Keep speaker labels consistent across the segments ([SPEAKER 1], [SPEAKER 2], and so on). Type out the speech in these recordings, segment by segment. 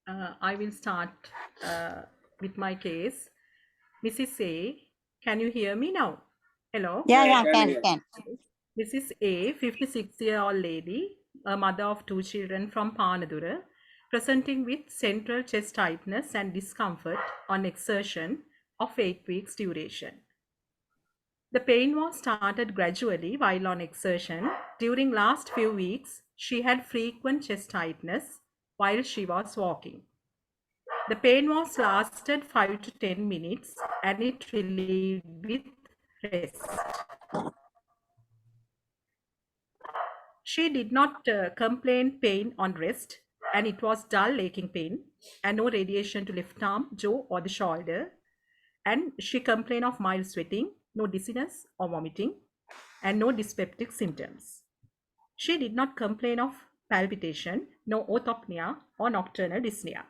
[SPEAKER 1] I will start with my case. Mrs. A, can you hear me now? Hello.
[SPEAKER 2] Yeah, can.
[SPEAKER 1] Mrs. A, 56-year-old lady, a mother of 2 children from Panadura, presenting with central chest tightness and discomfort on exertion of 8 weeks duration. The pain was started gradually while on exertion. During last few weeks, she had frequent chest tightness while she was walking. The pain was lasted 5 to 10 minutes and it relieved with rest. She did not complain pain on rest, and it was dull aching pain and no radiation to left arm, jaw or the shoulder. And she complained of mild sweating, no dizziness or vomiting, and no dyspeptic symptoms. She did not complain of palpitation, no orthopnea or nocturnal dyspnea.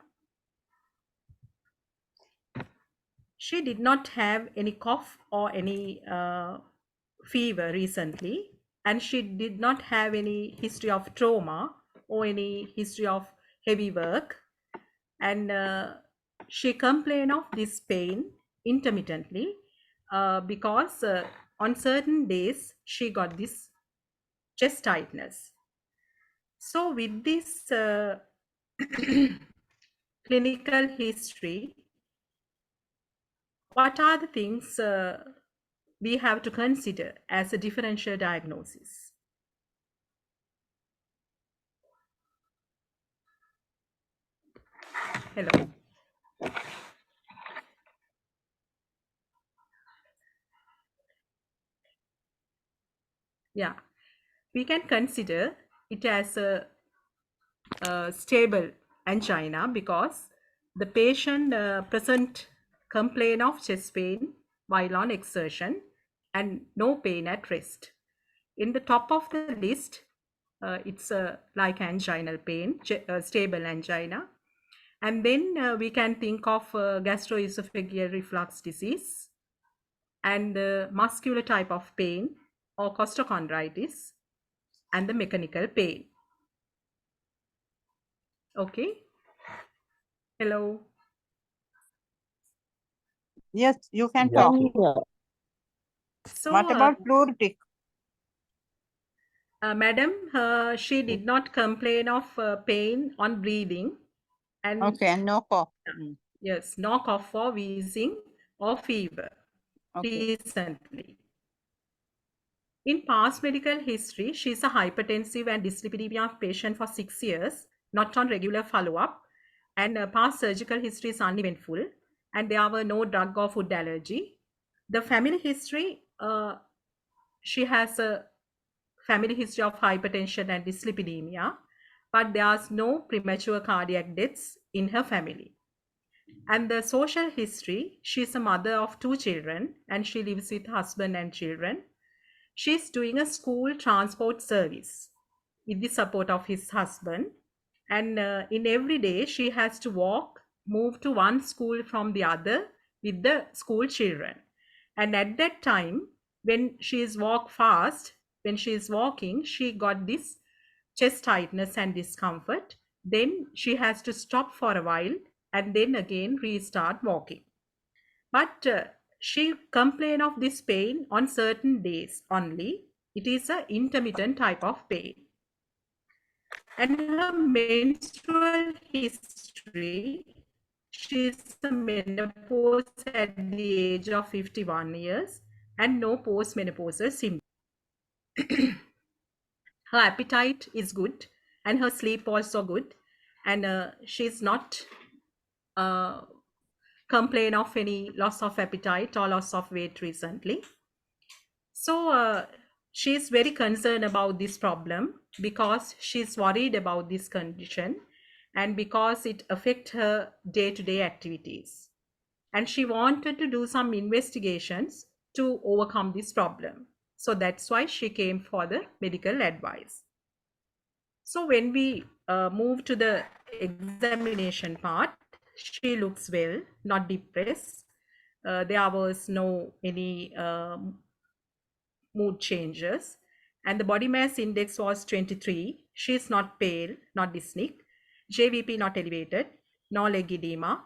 [SPEAKER 1] She did not have any cough or any fever recently, and she did not have any history of trauma or any history of heavy work. And she complained of this pain intermittently because on certain days she got this chest tightness. So with this clinical history, what are the things we have to consider as a differential diagnosis? Hello. Yeah, we can consider it as a stable angina because the patient present complaint of chest pain while on exertion and no pain at rest. In the top of the list, it's like anginal pain, stable angina. And then we can think of gastroesophageal reflux disease and the muscular type of pain or costochondritis and the mechanical pain. Okay. Hello.
[SPEAKER 2] Yes, you can
[SPEAKER 3] Yeah.
[SPEAKER 2] talk.
[SPEAKER 1] So,
[SPEAKER 2] What about pleuritic?
[SPEAKER 1] madam, she did not complain of pain on breathing. And
[SPEAKER 2] Okay, and no cough.
[SPEAKER 1] yes, no cough or wheezing or fever
[SPEAKER 2] Okay.
[SPEAKER 1] recently. In past medical history, she is a hypertensive and dyslipidemia patient for 6 years, not on regular follow-up, and past surgical history is uneventful, and there were no drug or food allergy. The family history, she has a family history of hypertension and dyslipidemia, but there's no premature cardiac deaths in her family. And the social history, she's a mother of 2 children and she lives with husband and children. She's doing a school transport service with the support of his husband. And in every day, she has to walk, move to one school from the other with the school children. And at that time, when she is walk fast, when she is walking, she got this chest tightness and discomfort. Then she has to stop for a while and then again restart walking. But she complain of this pain on certain days only. It is an intermittent type of pain. And her menstrual history, she is a menopause at the age of 51 years and no postmenopausal symptoms. Her appetite is good and her sleep also good, and she's not complain of any loss of appetite or loss of weight recently. So she's very concerned about this problem because she's worried about this condition and because it affects her day-to-day activities. And she wanted to do some investigations to overcome this problem. So that's why she came for the medical advice. So when we move to the examination part, she looks well, not depressed. There was no any mood changes, and the body mass index was 23. She is not pale, not dyspneic. JVP not elevated. no leg edema,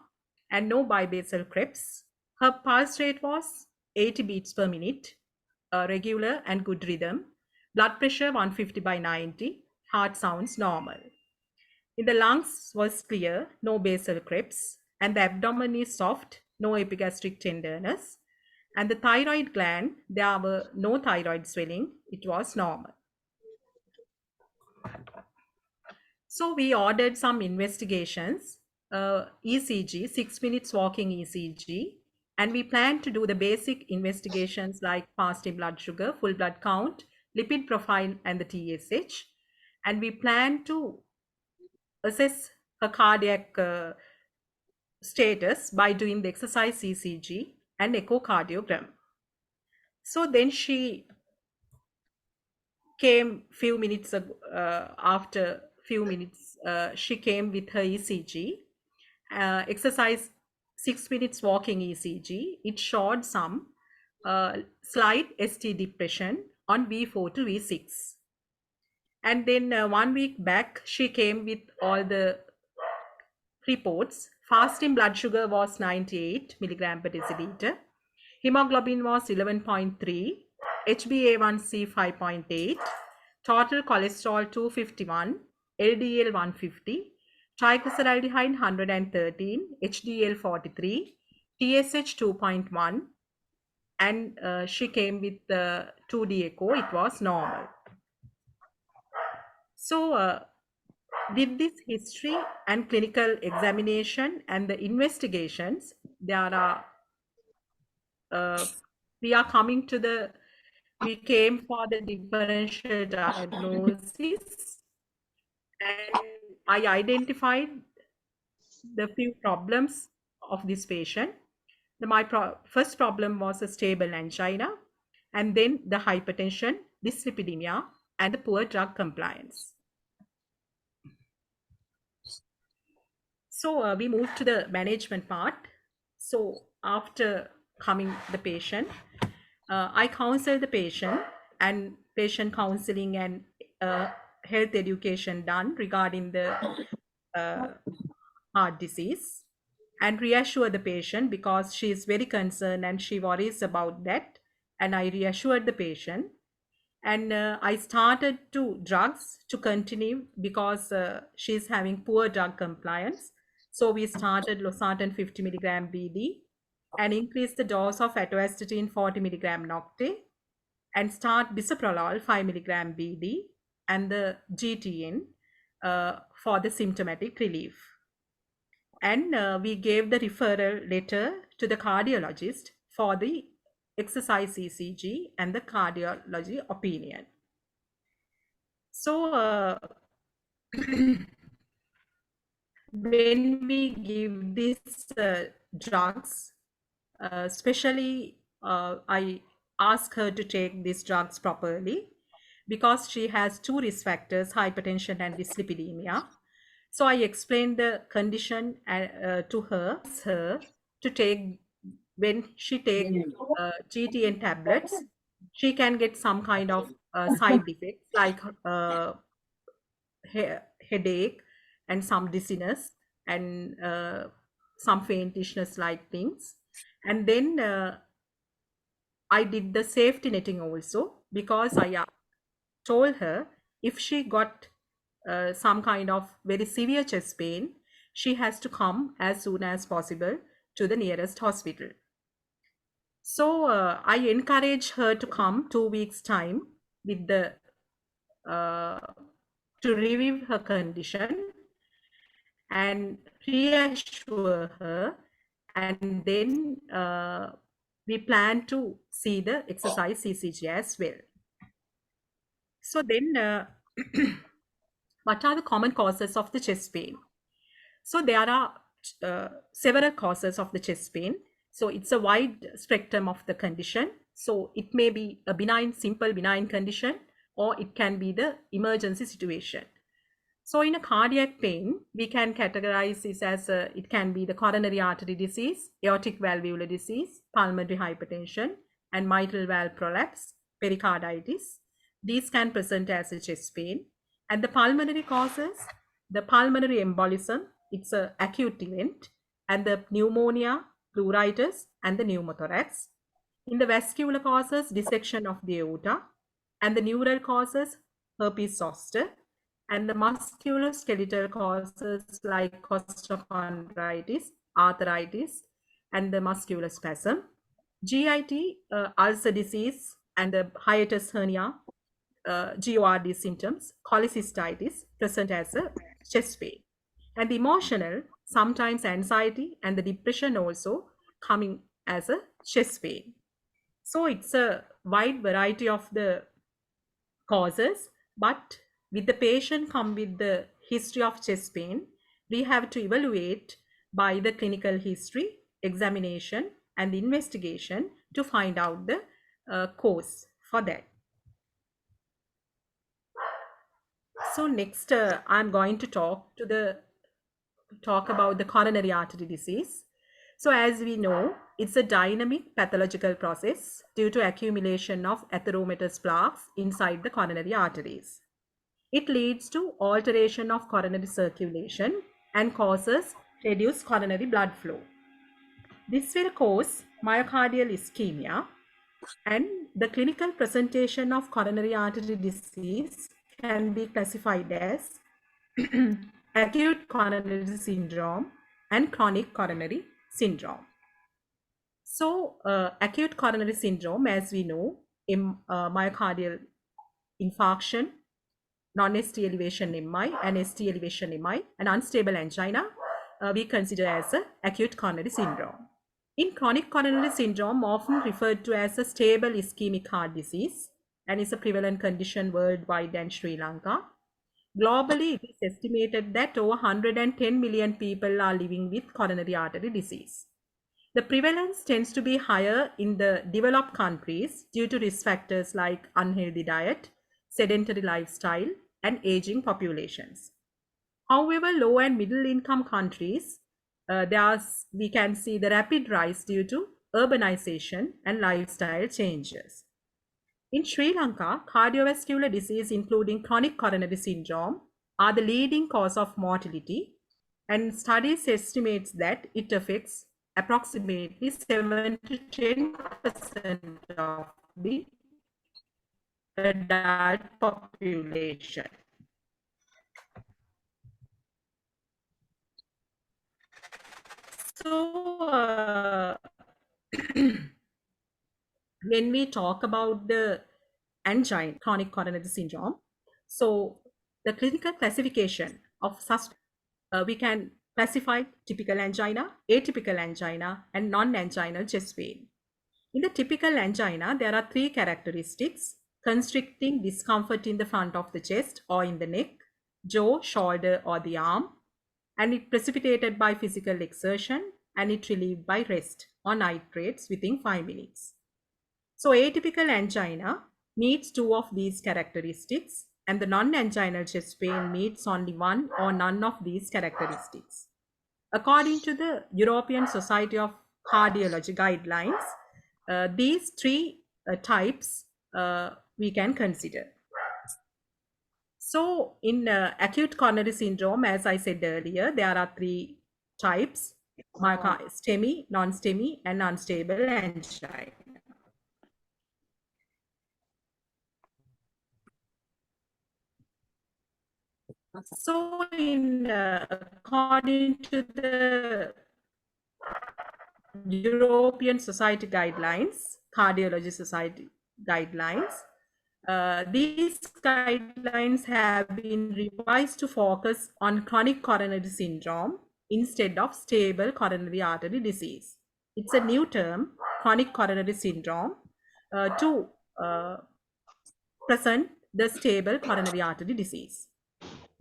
[SPEAKER 1] and no bibasal crypts. Her pulse rate was 80 beats per minute, regular and good rhythm. Blood pressure 150 by 90. Heart sounds normal. In the lungs was clear, no basal crypts, and the abdomen is soft, no epigastric tenderness. And the thyroid gland, there were no thyroid swelling, it was normal. So we ordered some investigations, ECG, 6 minutes walking ECG, and we plan to do the basic investigations like fasting blood sugar, full blood count, lipid profile, and the TSH. And we plan to assess her cardiac status by doing the exercise ECG and echocardiogram. So then she came few minutes ago, after few minutes, she came with her ECG, exercise 6 minutes walking ECG. It showed some slight ST depression on V4 to V6. And then 1 week back, she came with all the reports. Fasting blood sugar was 98 milligram per deciliter. Hemoglobin was 11.3, HbA1c 5.8, total cholesterol 251, LDL 150, triglyceride 113, HDL 43, TSH 2.1, and she came with the 2D echo. It was normal. So with this history and clinical examination and the investigations, we are coming to we came for the differential diagnosis, and I identified the few problems of this patient. My first problem was a stable angina, and then the hypertension, dyslipidemia, and the poor drug compliance. So we moved to the management part. So after coming the patient, I counsel the patient, and patient counseling and health education done regarding the uh, heart disease, and reassure the patient because she is very concerned and she worries about that. And I reassured the patient, and I started to drugs to continue because she is having poor drug compliance. So we started losartan 50 milligram BD and increased the dose of atovastatin 40 milligram nocte, and start bisoprolol 5 milligram BD and the GTN for the symptomatic relief. And we gave the referral letter to the cardiologist for the exercise ECG and the cardiology opinion. So when we give these drugs, especially I ask her to take these drugs properly because she has two risk factors, hypertension and dyslipidemia. So I explained the condition to her to take, when she take GTN tablets, she can get some kind of side effects like headache and some dizziness and some faintishness like things. And then I did the safety netting also because I told her if she got some kind of very severe chest pain, she has to come as soon as possible to the nearest hospital. So I encourage her to come 2 weeks time with the to review her condition and reassure her, and then we plan to see the exercise ECG as well. So then what are the common causes of the chest pain? So there are several causes of the chest pain. So it's a wide spectrum of the condition. So it may be a benign, simple benign condition, or it can be the emergency situation. So in a cardiac pain, we can categorize this as it can be the coronary artery disease, aortic valvular disease, pulmonary hypertension, and mitral valve prolapse, pericarditis. These can present as a chest pain. And the pulmonary causes, the pulmonary embolism, it's a acute event, and the pneumonia, pleuritis, and the pneumothorax. In the vascular causes, dissection of the aorta, and the neural causes, herpes zoster, and the musculoskeletal causes like costochondritis, arthritis, and the muscular spasm. GIT, ulcer disease, and the hiatus hernia, GORD symptoms, cholecystitis present as a chest pain. And the emotional, sometimes anxiety, and the depression also coming as a chest pain. So it's a wide variety of the causes, but with the patient come with the history of chest pain, we have to evaluate by the clinical history, examination, and the investigation to find out the cause for that. So next, I'm going to talk about the coronary artery disease. So as we know, it's a dynamic pathological process due to accumulation of atheromatous plaques inside the coronary arteries. It leads to alteration of coronary circulation and causes reduced coronary blood flow. This will cause myocardial ischemia, and the clinical presentation of coronary artery disease can be classified as acute coronary syndrome and chronic coronary syndrome. So, acute coronary syndrome, as we know, myocardial infarction, non-ST elevation MI and ST elevation MI, and unstable angina, we consider as a acute coronary syndrome. In chronic coronary syndrome, often referred to as a stable ischemic heart disease, and is a prevalent condition worldwide and Sri Lanka. Globally, it is estimated that over 110 million people are living with coronary artery disease. The prevalence tends to be higher in the developed countries due to risk factors like unhealthy diet, sedentary lifestyle, and aging populations. However, low and middle income countries, we can see the rapid rise due to urbanization and lifestyle changes. In Sri Lanka, cardiovascular disease, including chronic coronary syndrome, are the leading cause of mortality, and studies estimates that it affects approximately 7 to 10% of the adult population. So, when we talk about the angina, chronic coronary syndrome, so the clinical classification of such, we can classify typical angina, atypical angina, and non-anginal chest pain. In the typical angina, there are three characteristics: constricting discomfort in the front of the chest or in the neck, jaw, shoulder, or the arm, and it precipitated by physical exertion, and it relieved by rest or nitrates within 5 minutes. So atypical angina meets two of these characteristics, and the non-anginal chest pain meets only one or none of these characteristics. According to the European Society of Cardiology guidelines, these three types we can consider. So in acute coronary syndrome, as I said earlier, there are three types: STEMI, non-STEMI, and unstable angina. So according to the European Society guidelines, Cardiology Society guidelines, these guidelines have been revised to focus on chronic coronary syndrome instead of stable coronary artery disease. It's a new term, chronic coronary syndrome, to present the stable coronary artery disease.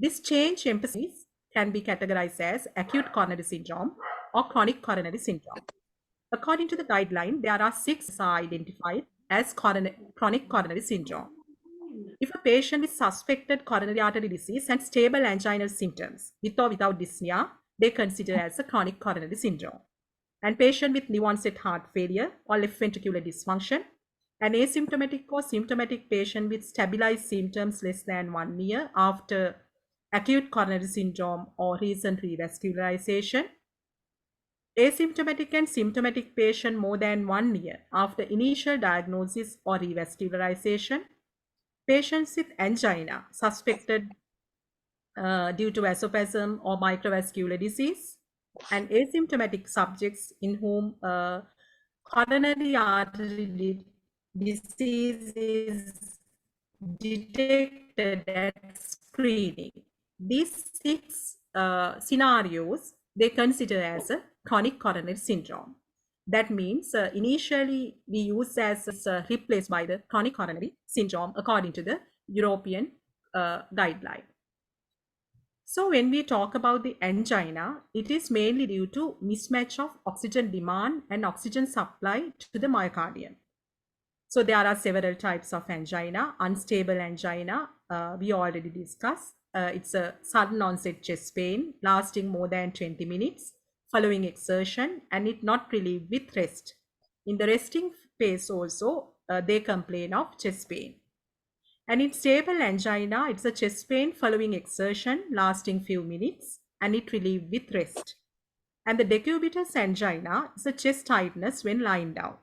[SPEAKER 1] This change emphasis can be categorized as acute coronary syndrome or chronic coronary syndrome. According to the guideline, there are 6 identified as chronic coronary syndrome. If a patient with suspected coronary artery disease and stable anginal symptoms, with or without dyspnea, they consider as a chronic coronary syndrome. And patient with new onset heart failure or left ventricular dysfunction, an asymptomatic or symptomatic patient with stabilized symptoms less than 1 year after acute coronary syndrome or recent revascularization, asymptomatic and symptomatic patient more than 1 year after initial diagnosis or revascularization, patients with angina suspected due to vasospasm or microvascular disease, and asymptomatic subjects in whom coronary artery disease is detected at screening. These six scenarios they consider as a chronic coronary syndrome. That means initially we use as replaced by the chronic coronary syndrome according to the European guideline. So when we talk about the angina, it is mainly due to mismatch of oxygen demand and oxygen supply to the myocardium. So there are several types of angina. Unstable angina, we already discussed. It's a sudden onset chest pain lasting more than 20 minutes following exertion and it not relieved with rest. In the resting phase also, they complain of chest pain. And in stable angina, it's a chest pain following exertion lasting few minutes and it relieved with rest. And the decubitus angina is a chest tightness when lying down.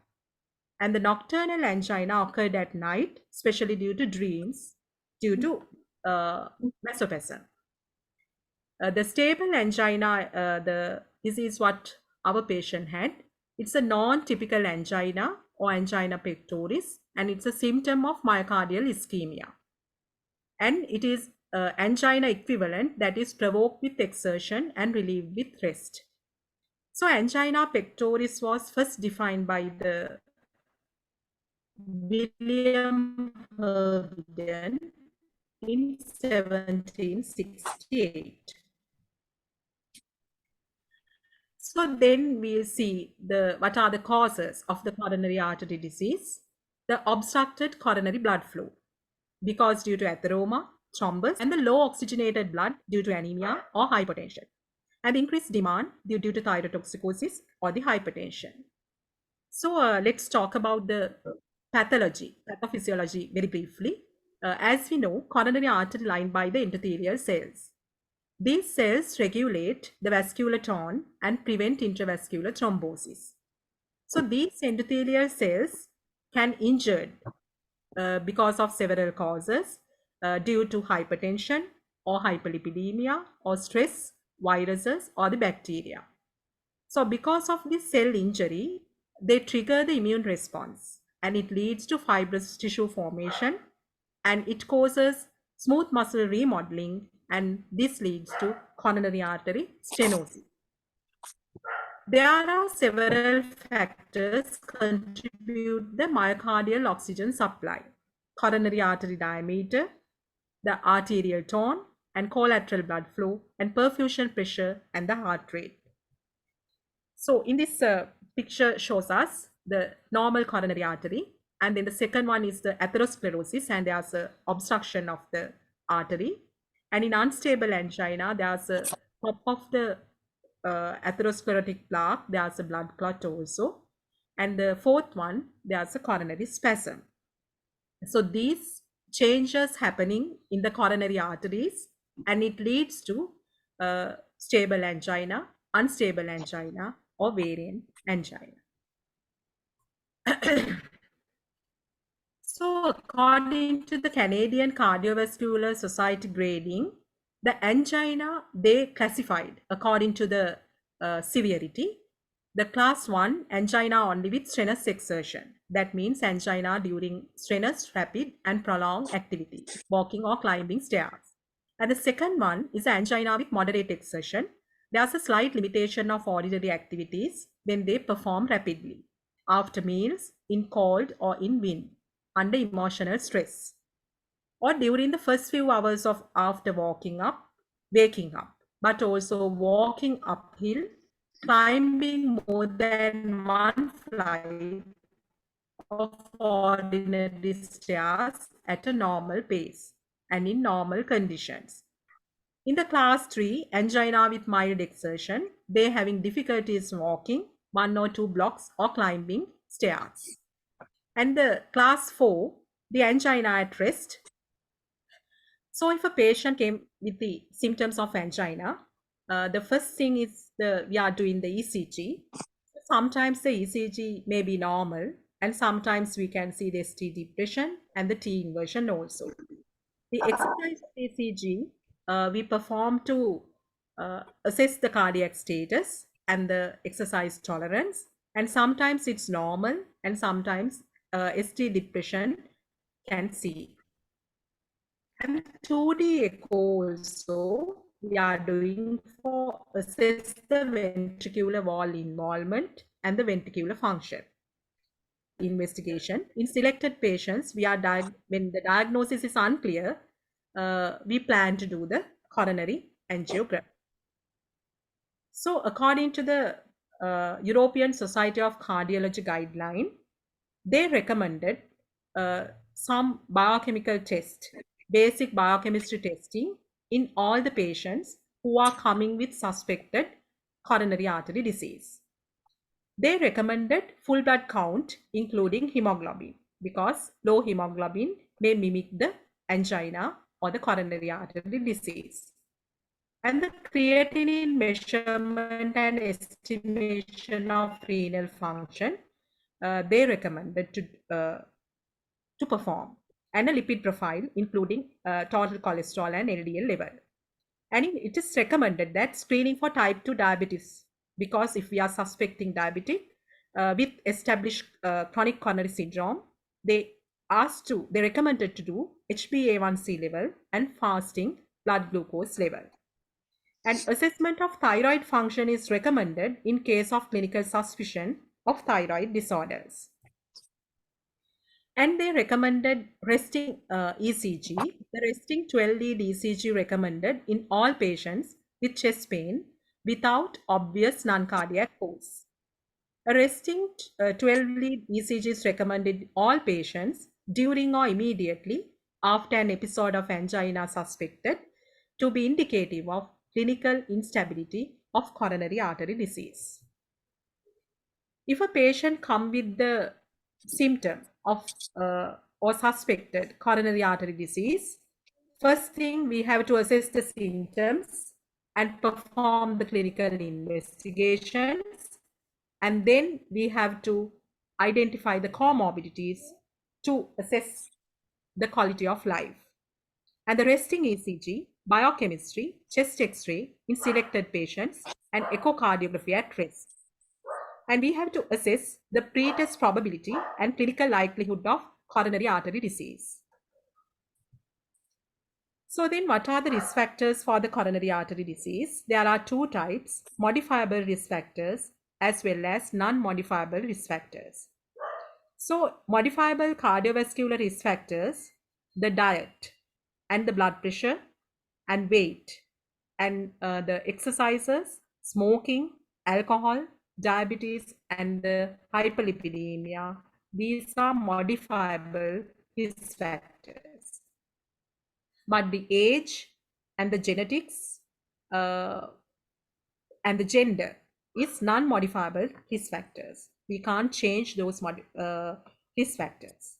[SPEAKER 1] And the nocturnal angina occurred at night, especially due to dreams, due to vasospasm. The stable angina, this is what our patient had. It's a non-typical angina or angina pectoris, and it's a symptom of myocardial ischemia. And it is angina equivalent that is provoked with exertion and relieved with rest. So angina pectoris was first defined by the William Herndon in 1768. So then we'll see what are the causes of the coronary artery disease. The obstructed coronary blood flow, because due to atheroma, thrombus, and the low oxygenated blood due to anemia or hypertension, and increased demand due to thyrotoxicosis or the hypertension. So let's talk about the pathophysiology very briefly. As we know, coronary artery lined by the endothelial cells. These cells regulate the vascular tone and prevent intravascular thrombosis. So these endothelial cells can injured because of several causes due to hypertension or hyperlipidemia or stress, viruses or the bacteria. So because of this cell injury, they trigger the immune response and it leads to fibrous tissue formation and it causes smooth muscle remodeling and this leads to coronary artery stenosis. There are several factors contribute the myocardial oxygen supply: coronary artery diameter, the arterial tone, and collateral blood flow, and perfusion pressure, and the heart rate. So in this picture shows us the normal coronary artery, and then the second one is the atherosclerosis, and there's a obstruction of the artery. And in unstable angina, there's a top of the atherosclerotic plaque, there's a blood clot also. And the fourth one, there's a coronary spasm. So these changes happening in the coronary arteries, and it leads to stable angina, unstable angina, or variant angina. So according to the Canadian Cardiovascular Society grading, the angina, they classified according to the severity. The class 1, angina only with strenuous exertion. That means angina during strenuous, rapid and prolonged activity, walking or climbing stairs. And the second one is angina with moderate exertion. There's a slight limitation of ordinary activities when they perform rapidly, after meals, in cold or in wind, under emotional stress, or during the first few hours of after waking up, but also walking uphill, climbing more than one flight of ordinary stairs at a normal pace and in normal conditions. In the class 3, angina with mild exertion, they having difficulties walking 1 or 2 blocks or climbing stairs. And the class 4, the angina at rest. So if a patient came with the symptoms of angina, the first thing is we are doing the ECG. Sometimes the ECG may be normal, and sometimes we can see the ST depression and the T inversion also. The exercise of ECG we perform to assess the cardiac status and the exercise tolerance, and sometimes it's normal, and sometimes ST depression can see. And 2D echo also we are doing for assess the ventricular wall involvement and the ventricular function. Investigation in selected patients, when the diagnosis is unclear, we plan to do the coronary angiogram. So, according to the European Society of Cardiology guideline, they recommended some biochemical test, basic biochemistry testing in all the patients who are coming with suspected coronary artery disease. They recommended full blood count, including hemoglobin, because low hemoglobin may mimic the angina or the coronary artery disease. And the creatinine measurement and estimation of renal function, they recommended to perform, and a lipid profile, including total cholesterol and LDL level. And it is recommended that screening for type 2 diabetes, because if we are suspecting diabetic with established chronic coronary syndrome, they recommended to do HbA1c level and fasting blood glucose level. And assessment of thyroid function is recommended in case of clinical suspicion of thyroid disorders. And they recommended resting ECG. The resting 12 lead ECG recommended in all patients with chest pain without obvious non-cardiac cause. A resting 12 lead ECG is recommended in all patients during or immediately after an episode of angina suspected to be indicative of clinical instability of coronary artery disease. If a patient come with the symptom of or suspected coronary artery disease, first thing we have to assess the symptoms and perform the clinical investigations, and then we have to identify the comorbidities to assess the quality of life. And the resting ECG, biochemistry, chest X-ray in selected patients, and echocardiography at rest. And we have to assess the pretest probability and clinical likelihood of coronary artery disease. So then what are the risk factors for the coronary artery disease? There are two types, modifiable risk factors as well as non-modifiable risk factors. So modifiable cardiovascular risk factors, the diet and the blood pressure and weight and the exercises, smoking, alcohol, diabetes, and the hyperlipidemia. These are modifiable risk factors. But the age and the genetics and the gender is non-modifiable risk factors. We can't change those risk factors.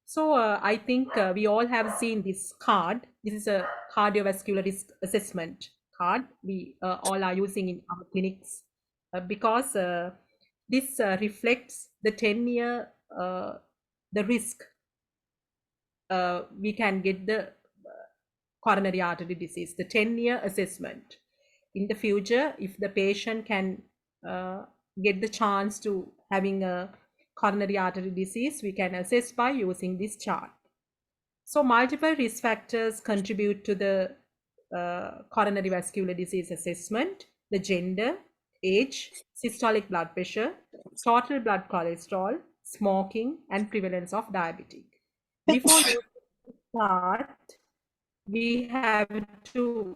[SPEAKER 1] So I think we all have seen this card. This is a cardiovascular risk assessment card we all are using in our clinics because this reflects the 10-year the risk we can get the coronary artery disease, the 10-year assessment. In the future, if the patient can get the chance to having a coronary artery disease, we can assess by using this chart. So multiple risk factors contribute to the coronary vascular disease assessment: the gender, age, systolic blood pressure, total blood cholesterol, smoking, and prevalence of diabetes. Before you start, we have to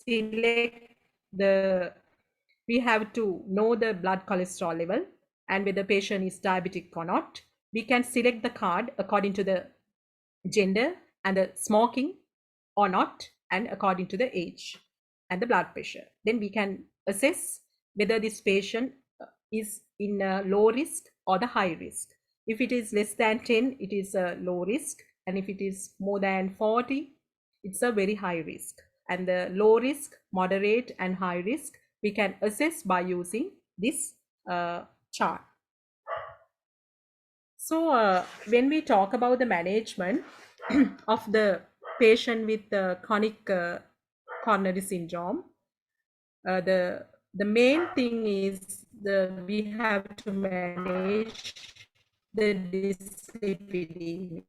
[SPEAKER 1] select the, we have to know the blood cholesterol level and whether the patient is diabetic or not. We can select the card according to the gender and the smoking or not, and according to the age and the blood pressure. Then we can assess whether this patient is in a low risk or the high risk. If it is less than 10, it is a low risk, and if it is more than 40, it's a very high risk. And the low risk, moderate, and high risk we can assess by using this chart. So when we talk about the management of the patient with chronic coronary syndrome, the main thing is we have to manage the dyslipidemia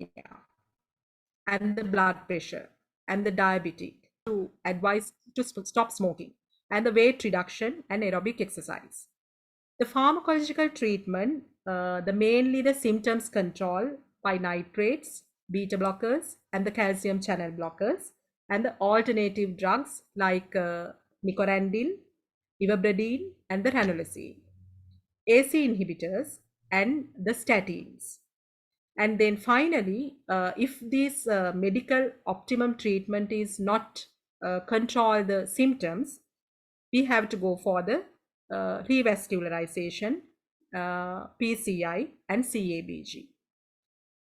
[SPEAKER 1] and the blood pressure and the diabetic, to advise to stop smoking, and the weight reduction and aerobic exercise. The pharmacological treatment, the mainly the symptoms control by nitrates, beta blockers, and the calcium channel blockers, and the alternative drugs like nicorandil, ivermectin, and the ranolazine, AC inhibitors, and the statins. And then finally, if this medical optimum treatment is not control the symptoms, we have to go for the revascularization, PCI, and CABG.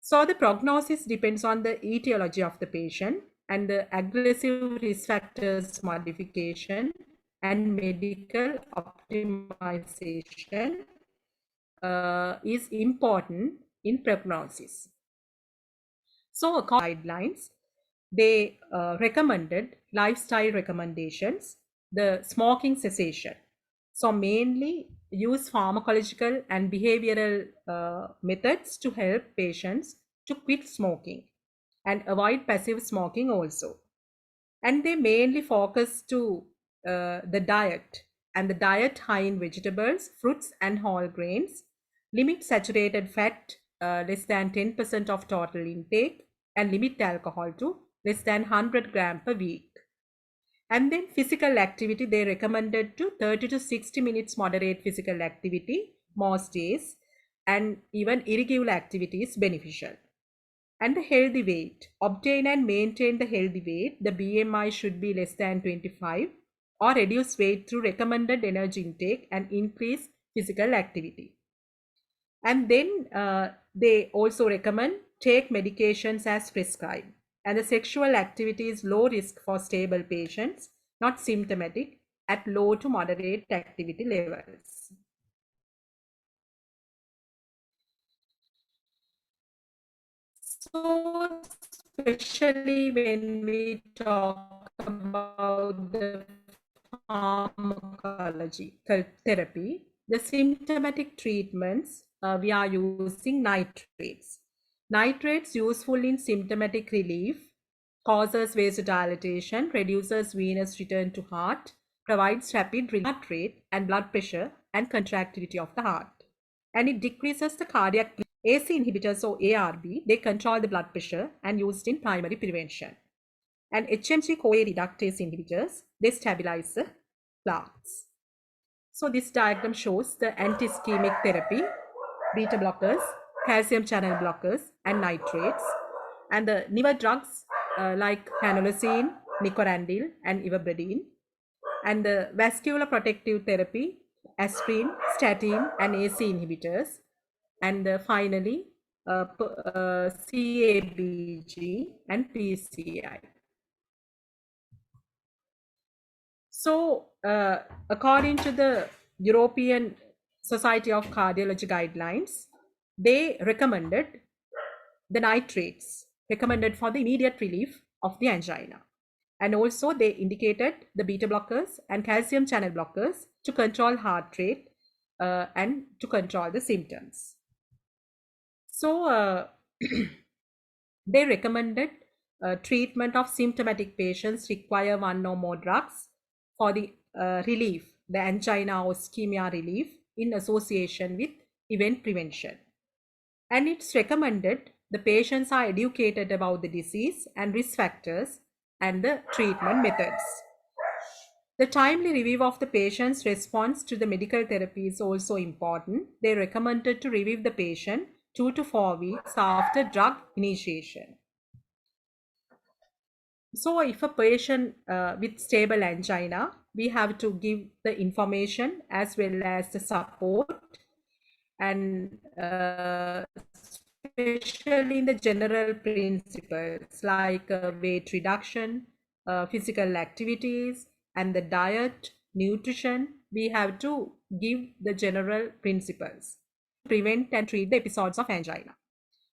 [SPEAKER 1] So the prognosis depends on the etiology of the patient and the aggressive risk factors modification and medical optimization is important in prognosis. So according to guidelines, they recommended lifestyle recommendations, the smoking cessation. So mainly use pharmacological and behavioral methods to help patients to quit smoking and avoid passive smoking also. And they mainly focus to the diet, and the diet high in vegetables, fruits, and whole grains, limit saturated fat less than 10% of total intake, and limit alcohol to less than 100 gram per week. And then physical activity, they recommended to 30 to 60 minutes moderate physical activity most days, and even irregular activity is beneficial. And the healthy weight, obtain and maintain the healthy weight. The BMI should be less than 25, or reduce weight through recommended energy intake and increase physical activity. And then they also recommend take medications as prescribed. And the sexual activity is low risk for stable patients, not symptomatic, at low to moderate activity levels. So especially when we talk about the pharmacological therapy, the symptomatic treatments, we are using nitrates. Nitrates useful in symptomatic relief, causes vasodilatation, reduces venous return to heart, provides rapid heart rate and blood pressure and contractility of the heart. And it decreases the cardiac. AC inhibitors or ARB, they control the blood pressure and used in primary prevention. And HMG-CoA reductase inhibitors, they stabilize the plaques. So this diagram shows the anti-ischemic therapy, beta blockers, calcium channel blockers, and nitrates. And the newer drugs like ranolazine, nicorandil, and ivermectin. And the vascular protective therapy, aspirin, statin, and AC inhibitors. And finally, CABG and PCI. So, according to the European Society of Cardiology guidelines, they recommended the nitrates recommended for the immediate relief of the angina. And also they indicated the beta blockers and calcium channel blockers to control heart rate and to control the symptoms. So they recommended treatment of symptomatic patients require one or more drugs for the relief, the angina or ischemia relief in association with event prevention. And it's recommended the patients are educated about the disease and risk factors and the treatment methods. The timely review of the patient's response to the medical therapy is also important. They recommended to review the patient 2 to 4 weeks after drug initiation. So if a patient with stable angina, we have to give the information as well as the support, and especially in the general principles like weight reduction, physical activities, and the diet, nutrition. We have to give the general principles, prevent and treat the episodes of angina.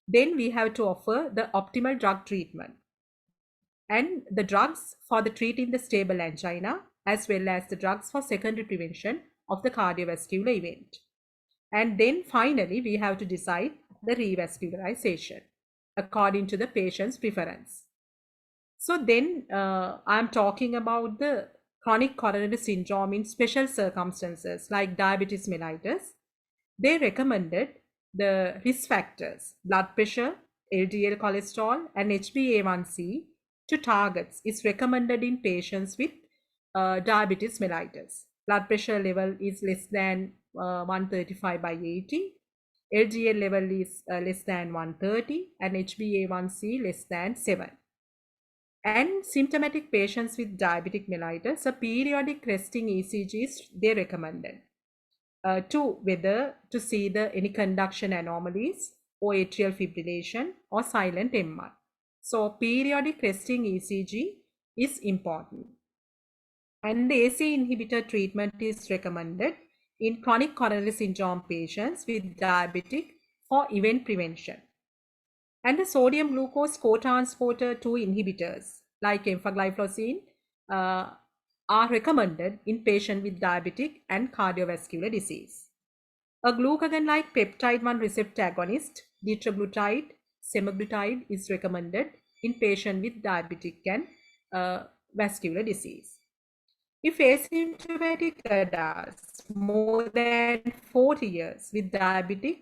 [SPEAKER 1] Then we have to offer the optimal drug treatment and the drugs for the treating the stable angina, as well as the drugs for secondary prevention of the cardiovascular event. And then finally, we have to decide the revascularization according to the patient's preference. So then I'm talking about the chronic coronary syndrome in special circumstances like diabetes mellitus. They recommended the risk factors, blood pressure, LDL cholesterol, and HbA1c to targets is recommended in patients with diabetes mellitus. Blood pressure level is less than 135 by 80. LDL level is less than 130 and HbA1c less than 7. And symptomatic patients with diabetic mellitus, a periodic resting ECGs they recommended to whether to see any conduction anomalies or atrial fibrillation or silent MR. So periodic resting ECG is important. And the AC inhibitor treatment is recommended in chronic coronary syndrome patients with diabetic for event prevention. And the sodium glucose cotransporter 2 inhibitors like empagliflozin are recommended in patients with diabetic and cardiovascular disease. A glucagon-like peptide 1 receptor agonist, diteglutide, semaglutide, is recommended in patients with diabetic and vascular disease. If asymptomatic adults more than 40 years with diabetic,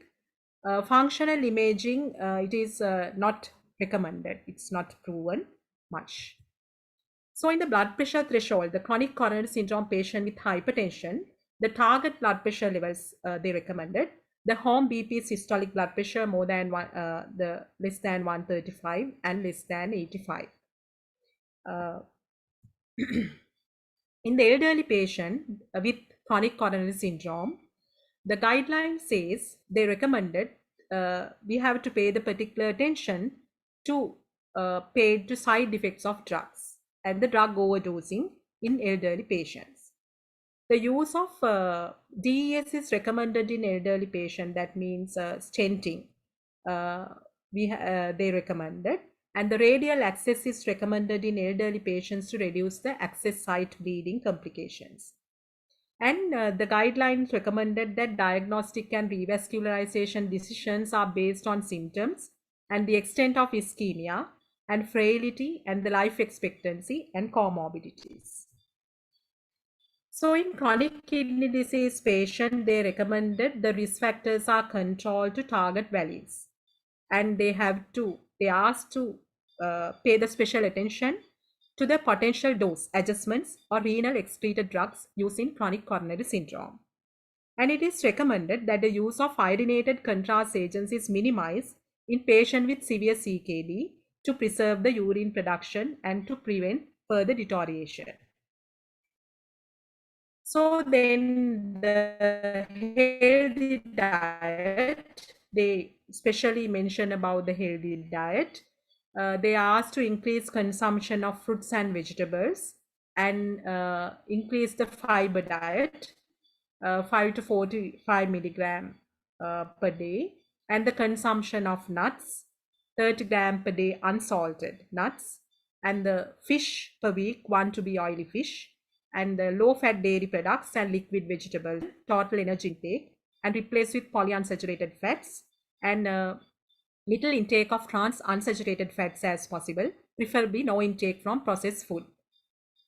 [SPEAKER 1] functional imaging, it is not recommended. It's not proven much. So in the blood pressure threshold, the chronic coronary syndrome patient with hypertension, the target blood pressure levels they recommended. The home BP systolic blood pressure more than the less than 135 and less than 85. In the elderly patient with chronic coronary syndrome, the guideline says they recommended we have to pay the particular attention to side effects of drugs and the drug overdosing in elderly patients. The use of DES is recommended in elderly patient. That means stenting. They recommended, and the radial access is recommended in elderly patients to reduce the access site bleeding complications. And the guidelines recommended that diagnostic and revascularization decisions are based on symptoms and the extent of ischemia and frailty and the life expectancy and comorbidities. So in chronic kidney disease patient, they recommended the risk factors are controlled to target values. And they asked to pay the special attention to the potential dose adjustments or renal excreted drugs used in chronic coronary syndrome. And it is recommended that the use of iodinated contrast agents is minimized in patients with severe CKD to preserve the urine production and to prevent further deterioration. So then the healthy diet, they specially mention about the healthy diet. They are asked to increase consumption of fruits and vegetables and increase the fiber diet, 5 to 45 milligram per day, and the consumption of nuts, 30 gram per day unsalted nuts, and the fish per week, 1 to be oily fish, and the low-fat dairy products and liquid vegetable total energy intake, and replace with polyunsaturated fats, and little intake of trans unsaturated fats as possible, preferably no intake from processed food,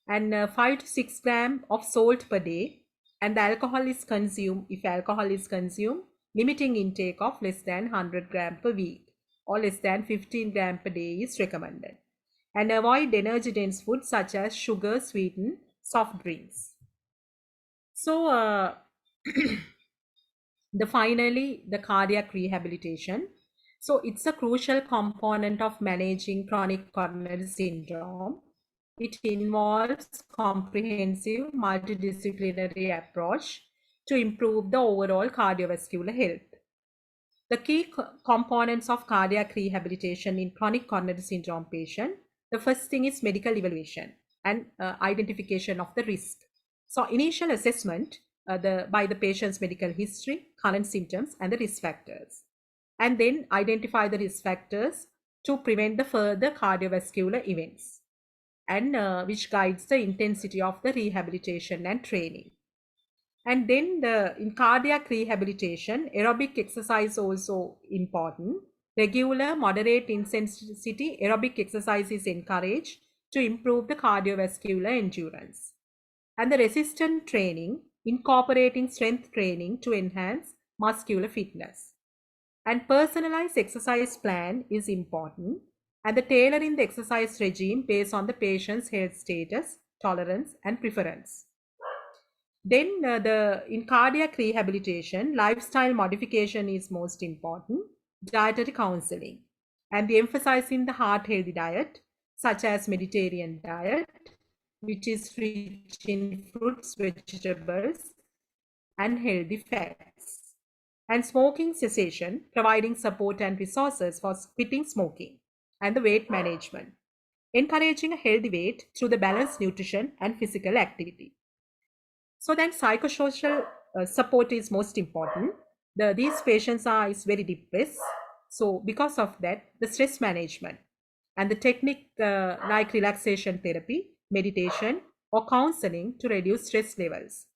[SPEAKER 1] and 5 to 6 gram of salt per day, and the alcohol is consumed, if alcohol is consumed, limiting intake of less than 100 gram per week or less than 15 gram per day is recommended, and avoid energy dense foods such as sugar sweetened soft drinks. So finally the cardiac rehabilitation. So it's a crucial component of managing chronic coronary syndrome. It involves comprehensive multidisciplinary approach to improve the overall cardiovascular health. The key components of cardiac rehabilitation in chronic coronary syndrome patient, the first thing is medical evaluation and identification of the risk. So initial assessment by the patient's medical history, current symptoms, and the risk factors. And then identify the risk factors to prevent the further cardiovascular events, and which guides the intensity of the rehabilitation and training. And then in cardiac rehabilitation, aerobic exercise also important. Regular, moderate intensity aerobic exercise is encouraged to improve the cardiovascular endurance. And the resistant training, incorporating strength training to enhance muscular fitness. And personalized exercise plan is important. And the tailoring the exercise regime based on the patient's health status, tolerance, and preference. Then in cardiac rehabilitation, lifestyle modification is most important. Dietary counseling and the emphasizing the heart healthy diet, such as Mediterranean diet, which is rich in fruits, vegetables, and healthy fats. And smoking cessation, providing support and resources for quitting smoking, and the weight management, encouraging a healthy weight through the balanced nutrition and physical activity. So then psychosocial support is most important. These patients are is very depressed. So because of that, the stress management and the technique like relaxation therapy, meditation, or counseling to reduce stress levels.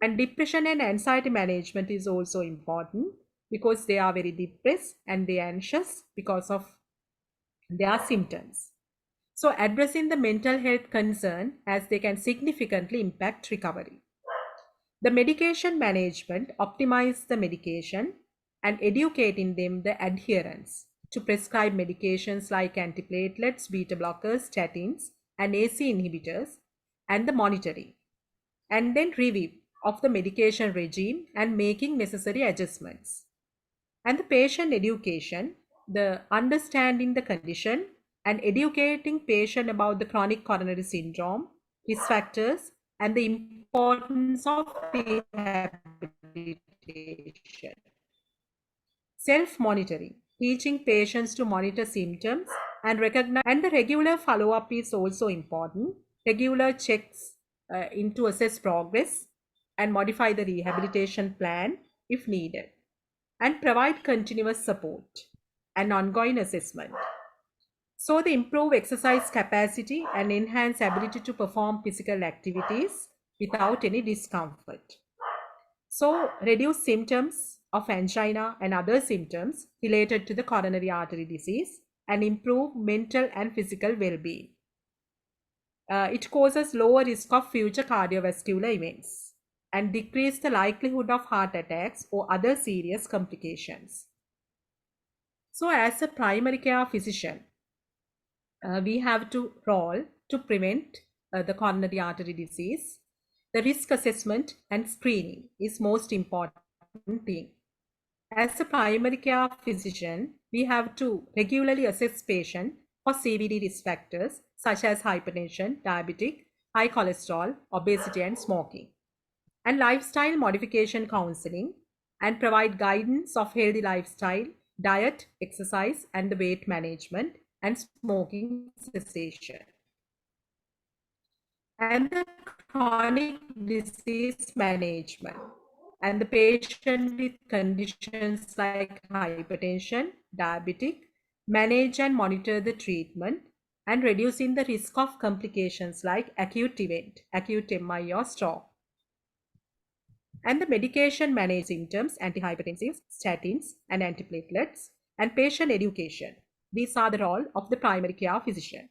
[SPEAKER 1] And depression and anxiety management is also important because they are very depressed and they are anxious because of their symptoms. So addressing the mental health concern as they can significantly impact recovery. The medication management optimize the medication and educating them the adherence to prescribe medications like antiplatelets, beta blockers, statins, and AC inhibitors, and the monitoring. And then review of the medication regime and making necessary adjustments. And the patient education, the understanding the condition and educating patient about the chronic coronary syndrome, risk factors, and the importance of rehabilitation. Self-monitoring, teaching patients to monitor symptoms and recognize, and the regular follow-up is also important. Regular checks in to assess progress and modify the rehabilitation plan if needed, and provide continuous support and ongoing assessment. So they improve exercise capacity and enhance ability to perform physical activities without any discomfort. So reduce symptoms of angina and other symptoms related to the coronary artery disease and improve mental and physical well-being. It causes lower risk of future cardiovascular events and decrease the likelihood of heart attacks or other serious complications. So as a primary care physician, we have to role to prevent the coronary artery disease. The risk assessment and screening is most important thing. As a primary care physician, we have to regularly assess patient for CVD risk factors such as hypertension, diabetic, high cholesterol, obesity, and smoking, and lifestyle modification counseling, and provide guidance of healthy lifestyle, diet, exercise, and the weight management, and smoking cessation. And the chronic disease management and the patient with conditions like hypertension, diabetic, manage and monitor the treatment and reducing the risk of complications like acute event, acute MI or stroke. And the medication manage symptoms, antihypertensives, statins, and antiplatelets, and patient education. These are the role of the primary care physician.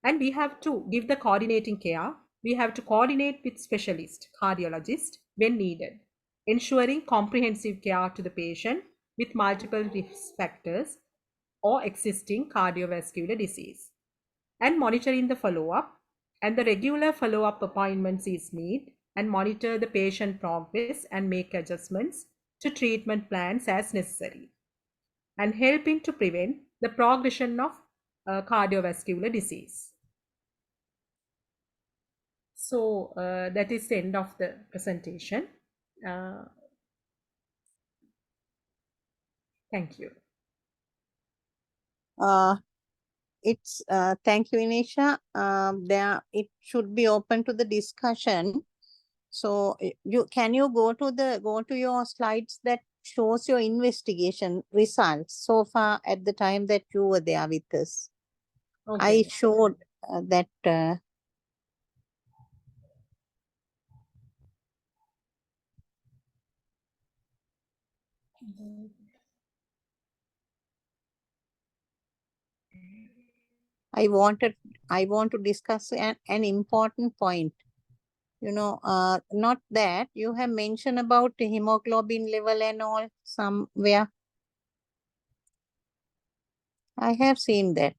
[SPEAKER 1] And we have to give the coordinating care. We have to coordinate with specialist, cardiologist when needed, ensuring comprehensive care to the patient with multiple risk factors or existing cardiovascular disease, and monitoring the follow-up, and the regular follow-up appointments is made and monitor the patient progress and make adjustments to treatment plans as necessary, and helping to prevent the progression of cardiovascular disease. So that is the end of the presentation. Uh, Thank you.
[SPEAKER 2] It's thank you, Inisha. There it should be open to the discussion. So you go to your slides that shows your investigation results so far at the time that you were there with us. I
[SPEAKER 1] Okay.
[SPEAKER 2] showed that I want to discuss an important point. Not that you have mentioned about hemoglobin level and all somewhere. I have seen that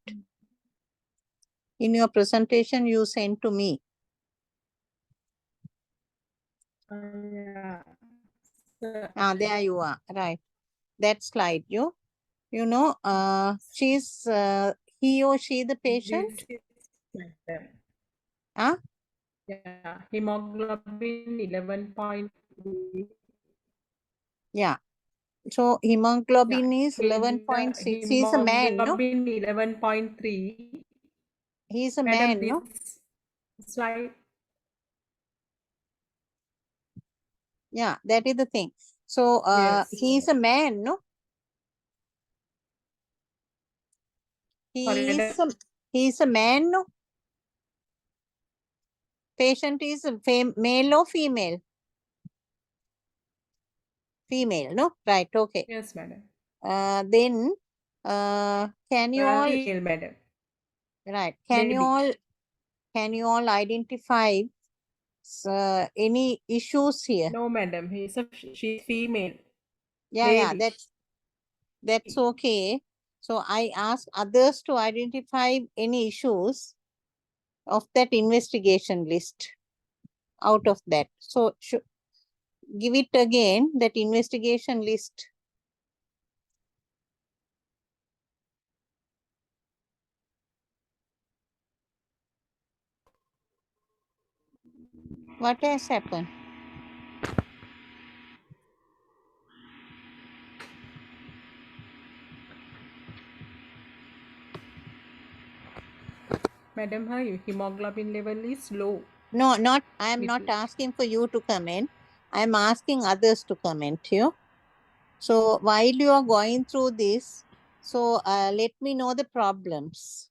[SPEAKER 2] in your presentation you sent to me.
[SPEAKER 1] Yeah.
[SPEAKER 2] There you are, right. That slide, she's, he or she the patient?
[SPEAKER 1] This is madam.
[SPEAKER 2] Huh?
[SPEAKER 1] Yeah, hemoglobin 11.3.
[SPEAKER 2] Yeah. So
[SPEAKER 1] Yeah,
[SPEAKER 2] hemoglobin is
[SPEAKER 1] in the
[SPEAKER 2] 11.6. He's a man, no?
[SPEAKER 1] hemoglobin 11.3,
[SPEAKER 2] He's a
[SPEAKER 1] madam,
[SPEAKER 2] man,
[SPEAKER 1] this
[SPEAKER 2] no?
[SPEAKER 1] slide.
[SPEAKER 2] Yeah, that is the thing. So
[SPEAKER 1] Yes.
[SPEAKER 2] he's a man, no?
[SPEAKER 1] Sorry, madam.
[SPEAKER 2] He's a man, no? Patient is a male or female? Female, no? Right, okay.
[SPEAKER 1] Yes, madam.
[SPEAKER 2] Then can you all,
[SPEAKER 1] Female, madam.
[SPEAKER 2] right,
[SPEAKER 1] Lady.
[SPEAKER 2] can you all identify any issues here?
[SPEAKER 1] No, madam. She's female.
[SPEAKER 2] Yeah,
[SPEAKER 1] Lady.
[SPEAKER 2] that's okay. So I ask others to identify any issues of that investigation list out of that. So give it again, that investigation list. What has happened?
[SPEAKER 1] Madam, her hemoglobin level is low.
[SPEAKER 2] No, I am not
[SPEAKER 1] With
[SPEAKER 2] asking for you to comment. I am asking others to comment here. So while you are going through this, so let me know the problems.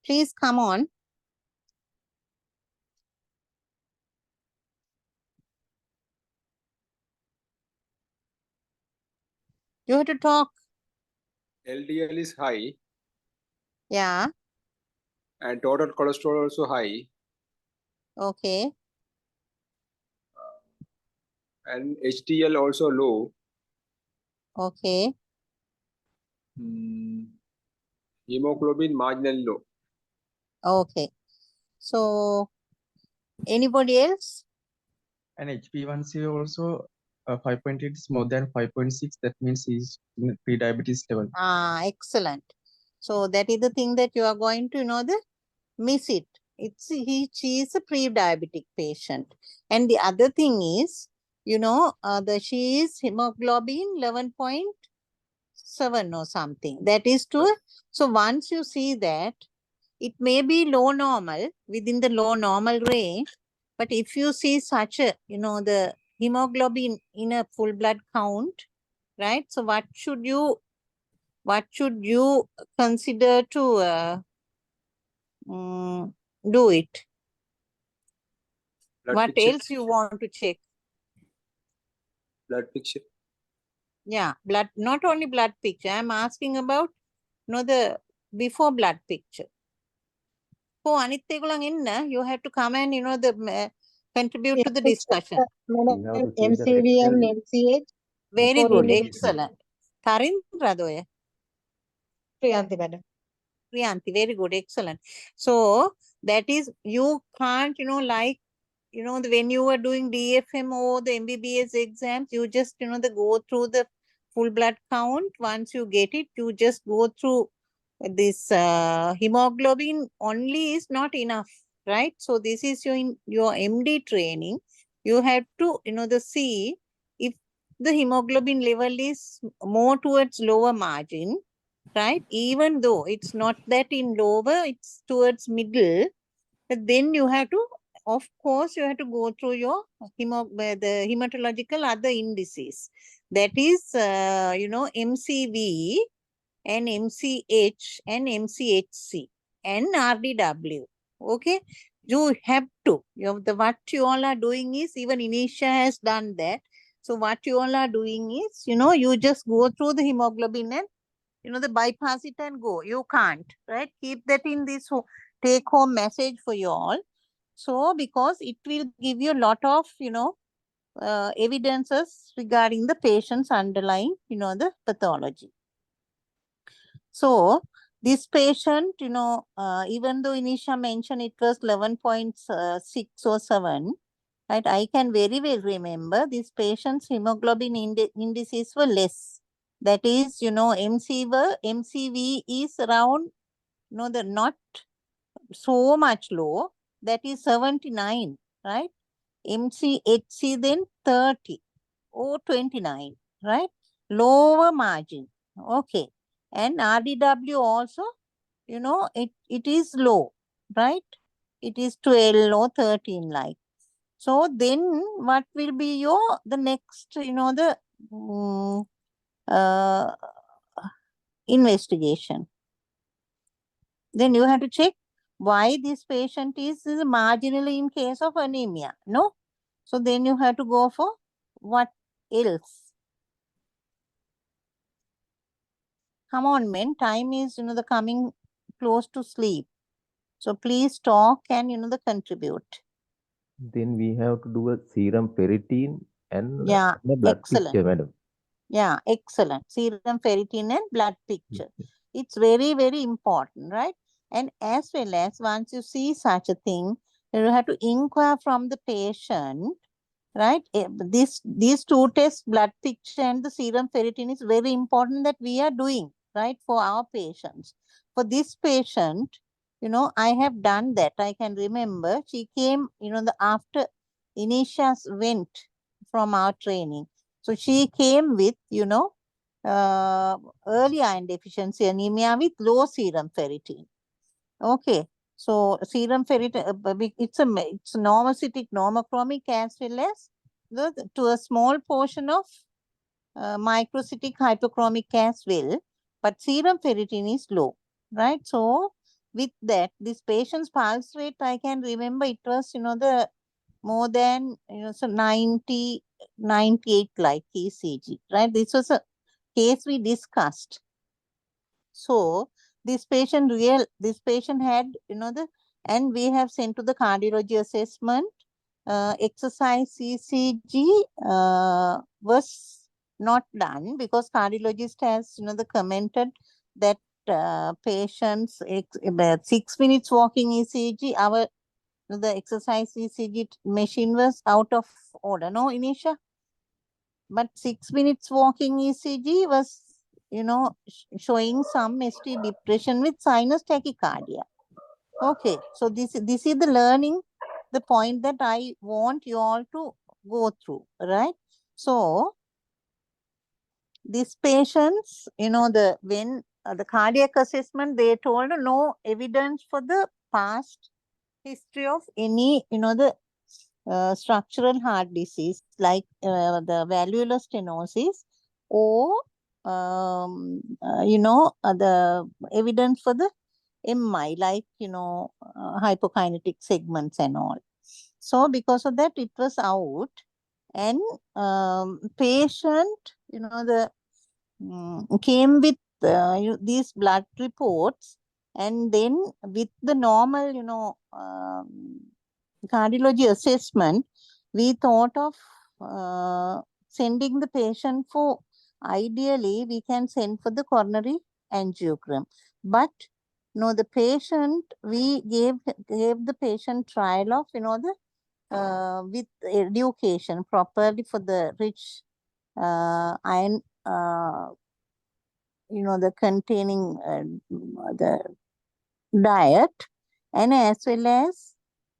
[SPEAKER 2] Please come on. You have to talk.
[SPEAKER 3] LDL is high
[SPEAKER 2] Yeah,
[SPEAKER 3] and total cholesterol also high,
[SPEAKER 2] okay.
[SPEAKER 3] and HDL also low.
[SPEAKER 2] Okay.
[SPEAKER 3] Hemoglobin marginally low.
[SPEAKER 2] Okay. So anybody else?
[SPEAKER 4] And HbA1c also 5.8 is more than 5.6. That means he's in pre-diabetes level.
[SPEAKER 2] Excellent. So that is the thing that you are going to miss it. She is a pre-diabetic patient. And the other thing is, she is hemoglobin 11.7 or something. That is true. So once you see that, it may be low normal, within the low normal range, but if you see such a, the hemoglobin in a full blood count, right? So what should you consider to do it?
[SPEAKER 3] Blood
[SPEAKER 2] What
[SPEAKER 3] picture.
[SPEAKER 2] else you want to check?
[SPEAKER 3] Blood picture.
[SPEAKER 2] Yeah, blood, not only blood picture. I'm asking about, the before blood picture. So Anityagulang inna, you have to come and, contribute to the discussion.
[SPEAKER 5] MCV and MCH.
[SPEAKER 2] Very
[SPEAKER 5] For
[SPEAKER 2] good,
[SPEAKER 5] image.
[SPEAKER 2] excellent. Tarindra Doye.
[SPEAKER 5] Priyanti madam.
[SPEAKER 2] Priyanti, very good, excellent. So that is, you can't, when you were doing DFM or the MBBS exams, you just, go through the full blood count. Once you get it, you just go through this hemoglobin only is not enough, right? So this is your MD training. you have to, see if the hemoglobin level is more towards lower margin, right? Even though it's not that in lower, it's towards middle, but then you have to, of course, you have to go through your the hematological other indices. That is, MCV and MCH and MCHC and RDW. Okay, you have to. What you all are doing is, even Inisha has done that. So what you all are doing is, you just go through the hemoglobin and the bypass it and go. You can't, right? Keep that in this take home message for you all. So because it will give you a lot of evidences regarding the patient's underlying the pathology. So this patient, even though Inisha mentioned it was 11.6 or 7, right? I can very well remember this patient's hemoglobin indices were less. That is, MCV is around, the not so much low. That is 79, right? MCHC then 30 or 29, right? Lower margin. Okay. And RDW also, it is low, right? It is 12 or 13 like. So then what will be the next, the uh, investigation? Then you have to check why this patient is marginally in case of anemia. No? So then you have to go for what else? Come on, men. Time is, the coming close to sleep. So please talk and, the contribute.
[SPEAKER 6] Then we have to do a serum ferritin and
[SPEAKER 2] Yeah,
[SPEAKER 6] a blood
[SPEAKER 2] excellent.
[SPEAKER 6] picture, madam.
[SPEAKER 2] Yeah, excellent. Serum ferritin and blood picture. It's very, very important, right? And as well as once you see such a thing, you have to inquire from the patient, right? These two tests, blood picture and the serum ferritin, is very important that we are doing, right, for our patients. For this patient, I have done that. I can remember she came, after Inisha's went from our training. So she came with, early iron deficiency anemia with low serum ferritin. Okay. So serum ferritin, it's normocytic, normochromic, as well as to a small portion of microcytic hypochromic as well. But serum ferritin is low, right? So with that, this patient's pulse rate, I can remember it was, the more than, so 90, 98 like ECG, right? This was a case we discussed. So this patient had, and we have sent to the cardiology assessment. Exercise ECG was not done because cardiologist has, the commented that patients 6 minutes walking ECG, the exercise ECG machine was out of order. No, Inisha? But 6 minutes walking ECG was, showing some ST depression with sinus tachycardia. Okay, so this is the learning, the point that I want you all to go through, right? So these patients, when the cardiac assessment, they told no evidence for the past history of any, the structural heart disease like the valvular stenosis or the evidence for the MI like hypokinetic segments and all. So because of that, it was out, and patient came with these blood reports, and then with the normal cardiology assessment, we thought of sending the patient for, ideally we can send for the coronary angiogram, but the patient, we gave the patient trial of the with education properly for the rich iron the containing the diet, and as well as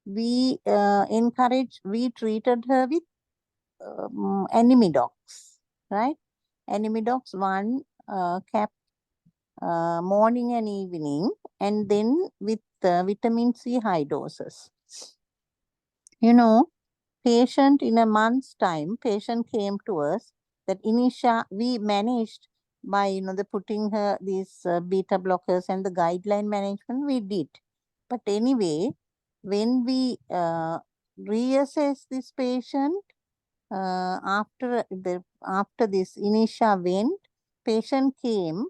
[SPEAKER 2] we treated her with Animidox, right? Animidox 1 cap morning and evening, and then with vitamin C high doses. You know, patient in a month's time, patient came to us that Inisha, we managed by, the putting her these beta blockers and the guideline management, we did. But anyway, when we reassess this patient, after this Inisha went, patient came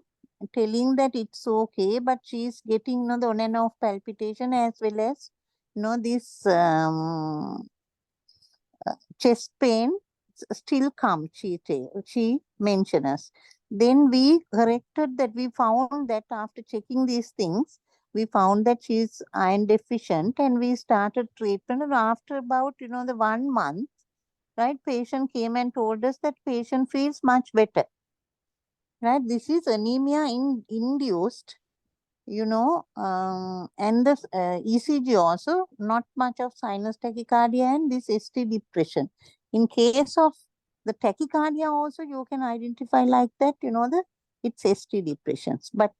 [SPEAKER 2] telling that it's okay, but she's getting the on and off palpitation as well as this chest pain still come, she mentions. Then we corrected that. We found that after checking these things, we found that she's iron deficient, and we started treatment. And after about the 1 month, right, patient came and told us that patient feels much better. Right, this is anemia induced, and the ECG also not much of sinus tachycardia and this ST depression. In case of the tachycardia also, you can identify like that, it's ST depressions. But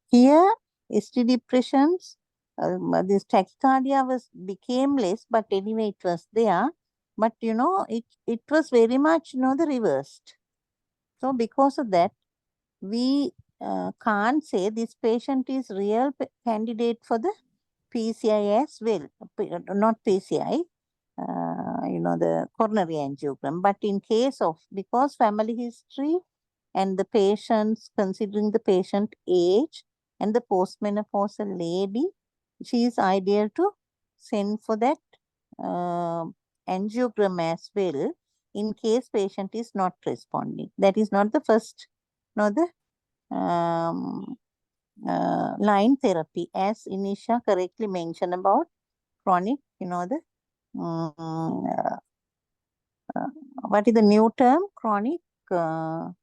[SPEAKER 2] here, ST depressions, this tachycardia became less, but anyway, it was there. But, it was very much, the reversed. So because of that, we can't say this patient is real candidate for the PCI as well, not PCI, the coronary angiogram. But in case of, because family history and the patients, considering the patient age and the postmenopausal lady, she is ideal to send for that angiogram as well, in case patient is not responding. That is not the first, the line therapy, as Inisha correctly mentioned about chronic, the what is the new term? Chronic
[SPEAKER 1] Chronic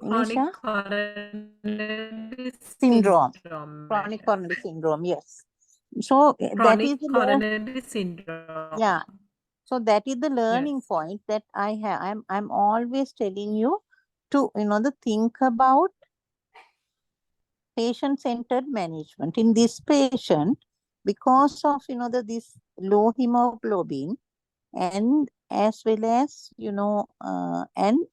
[SPEAKER 2] Inisha?
[SPEAKER 1] coronary
[SPEAKER 2] Syndrome.
[SPEAKER 1] syndrome.
[SPEAKER 2] Chronic coronary syndrome, yes. So that is
[SPEAKER 1] Chronic coronary syndrome.
[SPEAKER 2] yeah. So that is the learning
[SPEAKER 1] Yes.
[SPEAKER 2] point that I have. I'm always telling you to think about patient-centered management. In this patient, because of this low hemoglobin, and as well as and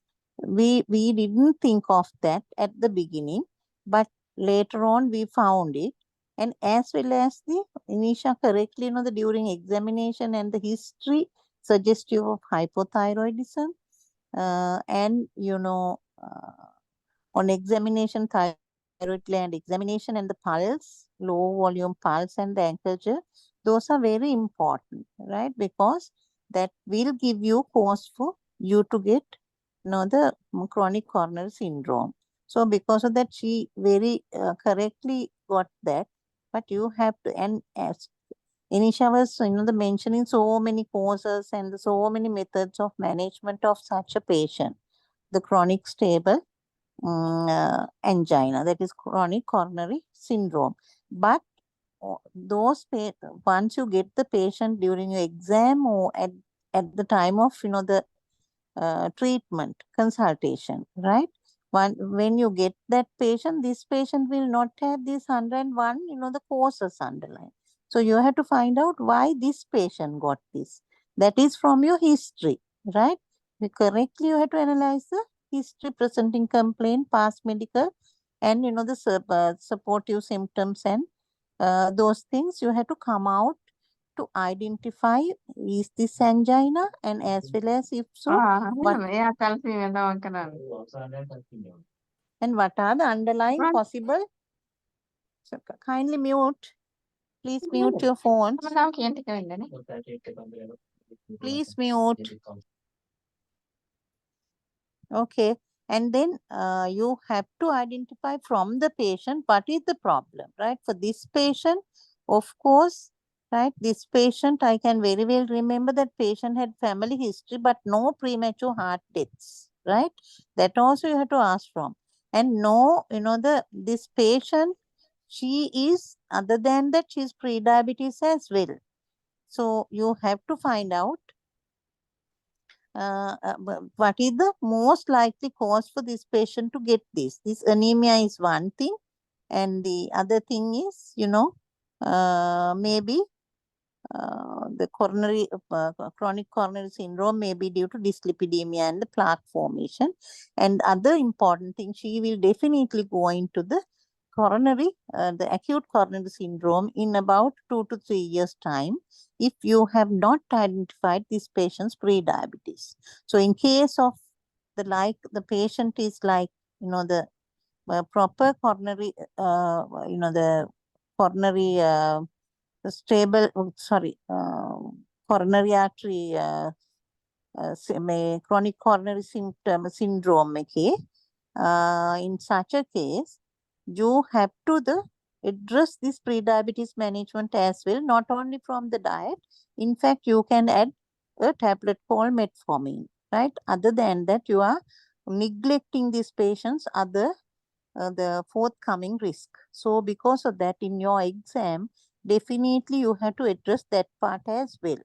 [SPEAKER 2] we didn't think of that at the beginning, but later on we found it. And as well as the Inisha correctly the during examination and the history suggestive of hypothyroidism, and on examination, thyroid gland examination and the pulse, low volume pulse and the ankle, those are very important, right? Because that will give you cause for you to get the chronic coronary syndrome. So because of that, she very correctly got that. But you have to, and as Inisha was the mentioning so many causes and so many methods of management of such a patient, the chronic stable angina, that is chronic coronary syndrome. But those once you get the patient during your exam or at the time of the treatment consultation, right? When you get that patient, this patient will not have this 101 the causes underlying. So you have to find out why this patient got this. That is from your history, right? Correctly you have to analyze the history, presenting complaint, past medical, and the supportive symptoms, and those things you have to come out to identify is this angina, and as well as if so, what, and what are the underlying possible. So kindly mute. Please mute your phones. Please mute. Okay. And then you have to identify from the patient what is the problem, right? For this patient, of course, right? This patient, I can very well remember that patient had family history, but no premature heart deaths, right? That also you have to ask from. And no, this patient, she is, other than that, she's pre-diabetes as well. So you have to find out what is the most likely cause for this patient to get this. This anemia is one thing, and the other thing is, maybe the chronic coronary syndrome may be due to dyslipidemia and the plaque formation. And other important thing, she will definitely go into the the acute coronary syndrome in about 2 to 3 years time if you have not identified this patient's pre-diabetes. So in case of the patient is like, the proper coronary, the coronary stable, coronary artery chronic coronary syndrome, okay? In such a case, you have to address this pre-diabetes management as well, not only from the diet. In fact, you can add a tablet called metformin, right? Other than that, you are neglecting these patients' the forthcoming risk. So because of that, in your exam, definitely you have to address that part as well,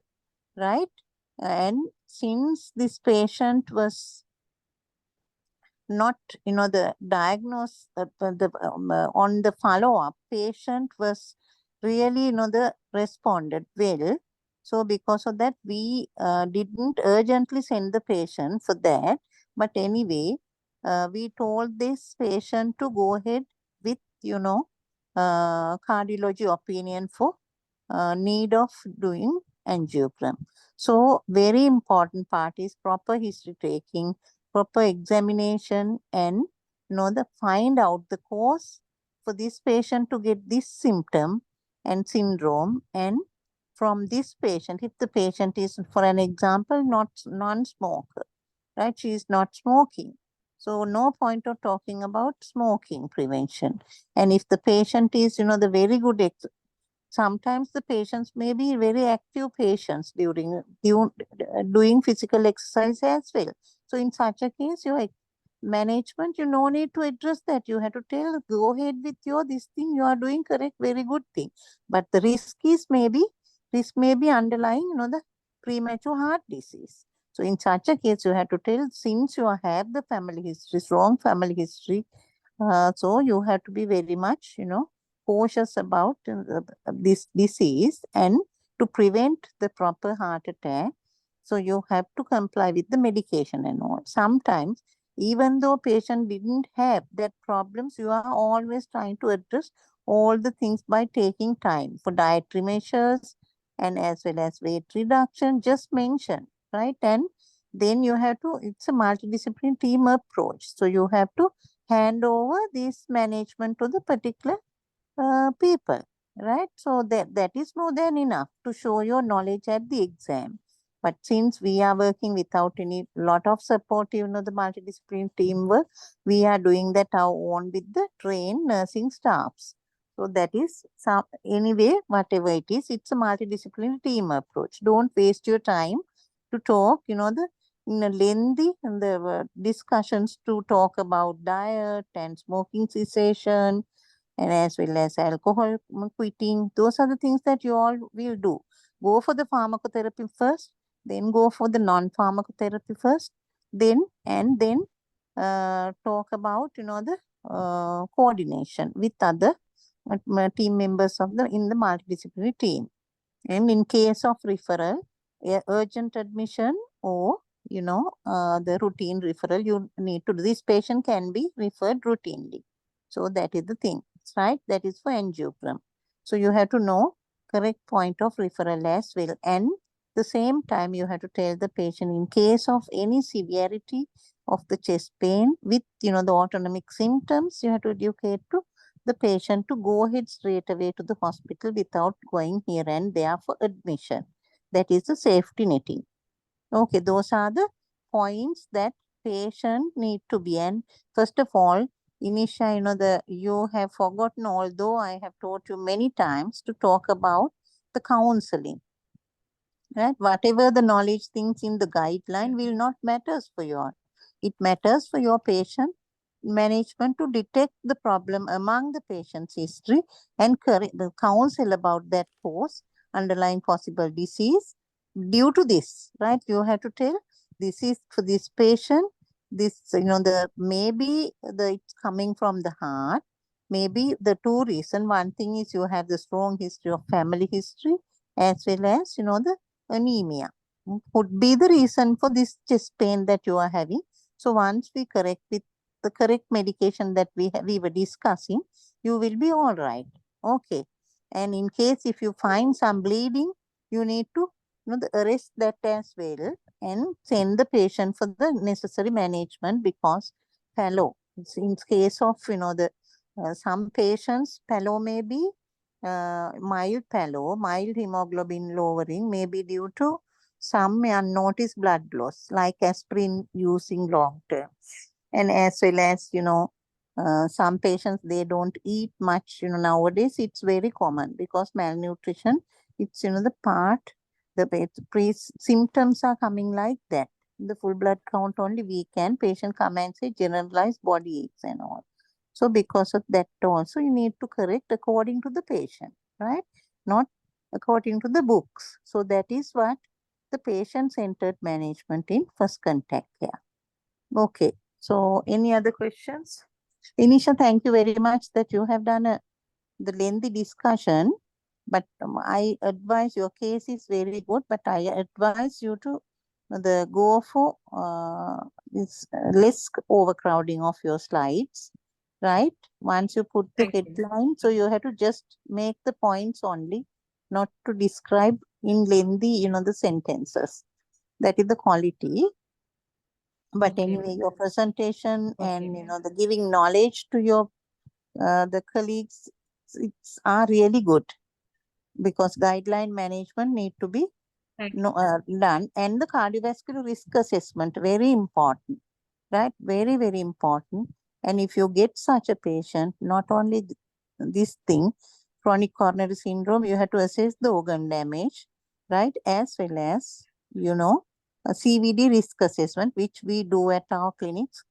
[SPEAKER 2] right? And since this patient was not, the diagnose on the follow-up, patient was really, the responded well. So because of that, we didn't urgently send the patient for that. But anyway, we told this patient to go ahead with, cardiology opinion for need of doing angiogram. So very important part is proper history taking, proper examination, and the find out the cause for this patient to get this symptom and syndrome. And from this patient, if the patient is, for an example, not non-smoker, right? She is not smoking. So no point of talking about smoking prevention. And if the patient is, the very good sometimes the patients may be very active patients doing physical exercise as well. So in such a case, your management, you no need to address that. You have to tell, go ahead with this thing, you are doing correct, very good thing. But the risk may be underlying, the premature heart disease. So in such a case, you have to tell, since you have the family history, strong family history, so you have to be very much, cautious about this disease and to prevent the proper heart attack. So you have to comply with the medication and all. Sometimes, even though patient didn't have that problems, you are always trying to address all the things by taking time for dietary measures and as well as weight reduction, just mentioned, right? And then you have to, it's a multidisciplinary team approach. So you have to hand over this management to the particular people, right? So that is more than enough to show your knowledge at the exam. But since we are working without any lot of support, the multidisciplinary teamwork, we are doing that our own with the trained nursing staffs. So that is anyway, whatever it is, it's a multidisciplinary team approach. Don't waste your time to talk, lengthy discussions to talk about diet and smoking cessation and as well as alcohol quitting. Those are the things that you all will do. Go for the pharmacotherapy first, then go for the non-pharmacotherapy first, then talk about, the coordination with other team members of in the multidisciplinary team. And in case of referral, urgent admission or, the routine referral, you need to, this patient can be referred routinely. So that is the thing, right? That is for angiogram. So you have to know correct point of referral as well. And the same time, you have to tell the patient in case of any severity of the chest pain with, the autonomic symptoms, you have to educate to the patient to go ahead straight away to the hospital without going here and there for admission. That is the safety netting. Okay, those are the points that patient need to be. And first of all, Inisha, you have forgotten, although I have taught you many times to talk about the counseling. Right? Whatever the knowledge things in the guideline will not matters for you all. It matters for your patient management to detect the problem among the patient's history and the counsel about that cause, underlying possible disease due to this, right? You have to tell this is for this patient, this, maybe it's coming from the heart. Maybe the two reasons, one thing is you have the strong history of family history as well as, the anemia could be the reason for this chest pain that you are having. So once we correct with the correct medication that we were discussing, you will be all right. Okay. And in case if you find some bleeding, you need to arrest that as well and send the patient for the necessary management, because fallow, in case of some patients, fallow may be mild fallow, mild hemoglobin lowering may be due to some unnoticed blood loss, like aspirin using long term. And as well as, some patients, they don't eat much, nowadays it's very common because malnutrition, it's, the part, symptoms are coming like that. The full blood count only we can, patient come and say generalized body aches and all. So because of that also, you need to correct according to the patient, right? Not according to the books. So that is what the patient-centered management in first contact care. Okay. So any other questions? Inisha, thank you very much that you have done the lengthy discussion. But I advise, your case is very good, but I advise you to go for this less overcrowding of your slides, right? Once you put the
[SPEAKER 1] Thank you.
[SPEAKER 2] headline, so you have to just make the points only, not to describe in lengthy, the sentences. That is the quality. But
[SPEAKER 1] Okay.
[SPEAKER 2] anyway, your presentation and,
[SPEAKER 1] Okay.
[SPEAKER 2] the giving knowledge to your the colleagues, it's are really good, because guideline management need to be
[SPEAKER 1] Thank you.
[SPEAKER 2] done, and the cardiovascular risk assessment, very important, right? Very, very important. And if you get such a patient, not only this thing, chronic coronary syndrome, you have to assess the organ damage, right? As well as, a CVD risk assessment, which we do at our clinics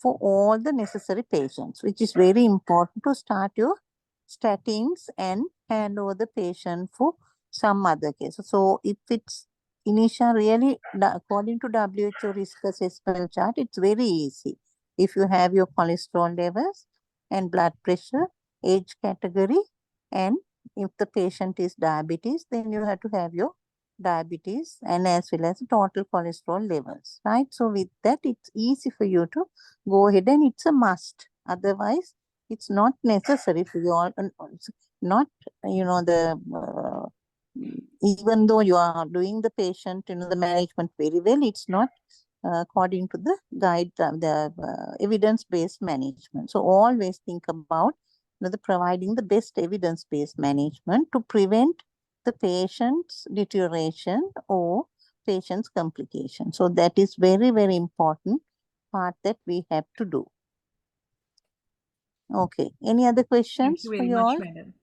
[SPEAKER 2] for all the necessary patients, which is very important to start your statins and hand over the patient for some other cases. So if it's initial, really, according to WHO risk assessment chart, it's very easy. If you have your cholesterol levels and blood pressure, age category, and if the patient is diabetes, then you have to have your diabetes and as well as total cholesterol levels, right? So with that, it's easy for you to go ahead, and it's a must. Otherwise, it's not necessary for you all. Not, even though you are doing the patient, the management very well, it's not according to the guide, evidence-based management. So always think about the providing the best evidence-based management to prevent the patient's deterioration or patient's complication. So that is very, very important part that we have to do. Okay. Any other
[SPEAKER 1] Thank
[SPEAKER 2] questions
[SPEAKER 1] you
[SPEAKER 2] for
[SPEAKER 1] very
[SPEAKER 2] you
[SPEAKER 1] much,
[SPEAKER 2] all?
[SPEAKER 1] madam.